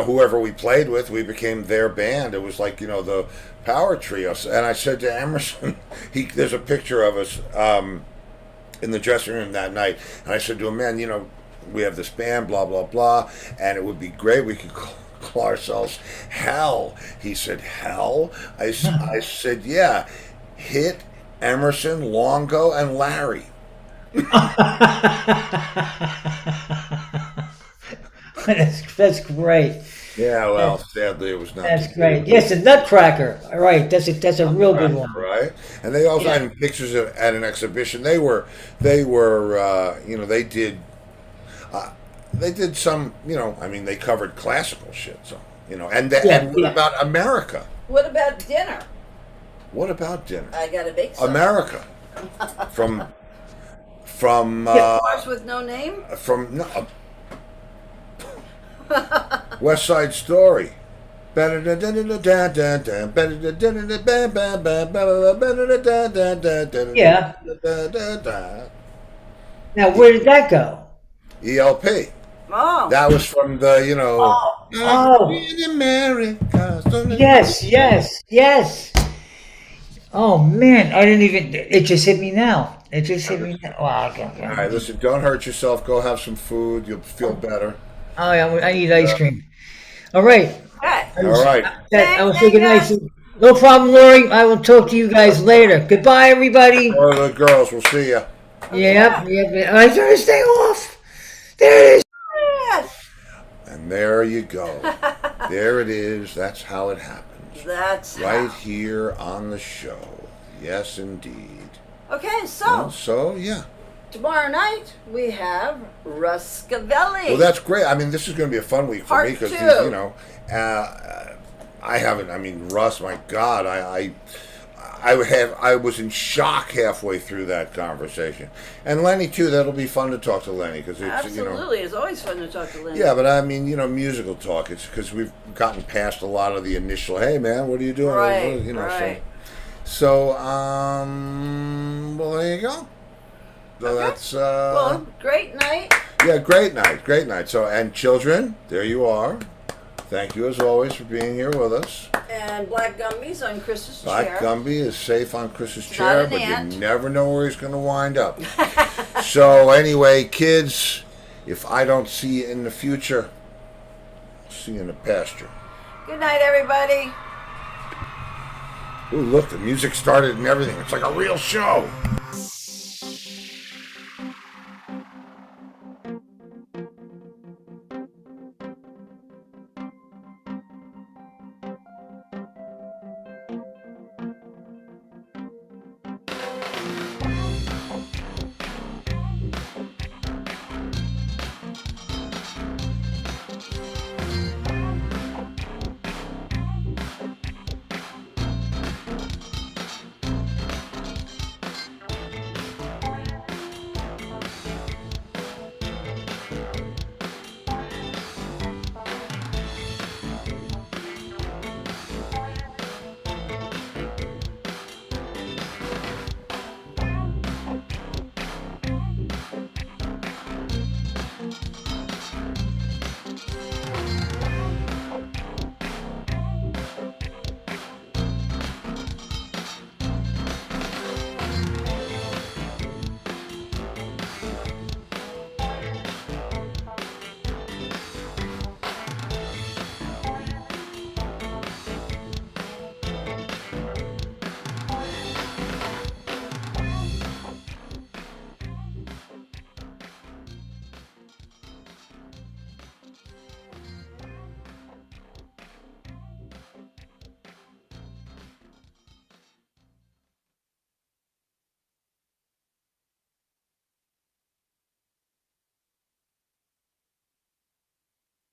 whoever we played with, we became their band. It was like, the power trio. And I said to Emerson, there's a picture of us in the dressing room that night. And I said to him, man, we have this band, blah, blah, blah, and it would be great. We could call ourselves Hell. He said, Hell? I said, yeah. Hit, Emerson, Luongo, and Larry. That's great. Yeah, well, sadly it was not. That's great. Yes, the Nutcracker. All right, that's a real good one. Right, and they also had pictures at an exhibition. They did some, they covered classical shit. So, and what about America? What about dinner? What about dinner? I gotta make some. America, from Horse with no name. West Side Story. Yeah. Now, where did that go? ELP. Oh. That was from the, Oh. in America. Yes. Oh man, I didn't even. It just hit me now. It just hit me now. Wow. Okay. All right, listen, don't hurt yourself. Go have some food. You'll feel better. Oh, yeah, I need ice cream. All right. Okay. All right. I will say goodnight. No problem, Lori. I will talk to you guys later. Goodbye, everybody. Or the girls, we'll see you. Yep. I trying to stay off. There it is. Yes. And there you go. There it is. That's how it happens. That's Right how. here on the show. Yes, indeed. Okay, so So, yeah. tomorrow night we have Ruskavelli. Well, that's great. I mean, this is going to be a fun week for Part me because, two. you know, I haven't. I mean, Russ, my God, I was in shock halfway through that conversation, and Lenny too. That'll be fun to talk to Lenny because it's Absolutely, it's always fun to talk to Lynn. Yeah, but I mean, musical talk. It's because we've gotten past a lot of the initial. Hey, man, what are you doing? Right, Right. So, well, there you go. So Okay. that's Well, great night. yeah, great night. So, and children, there you are. Thank you as always for being here with us. And Black Gumby's on Chris's Black chair. Gumby is safe on Chris's Not chair, an but ant. you never know where he's going to wind up. So anyway, kids, if I don't see you in the future, I'll see you in the pasture. Good night, everybody. Ooh, look, the music started and everything. It's like a real show.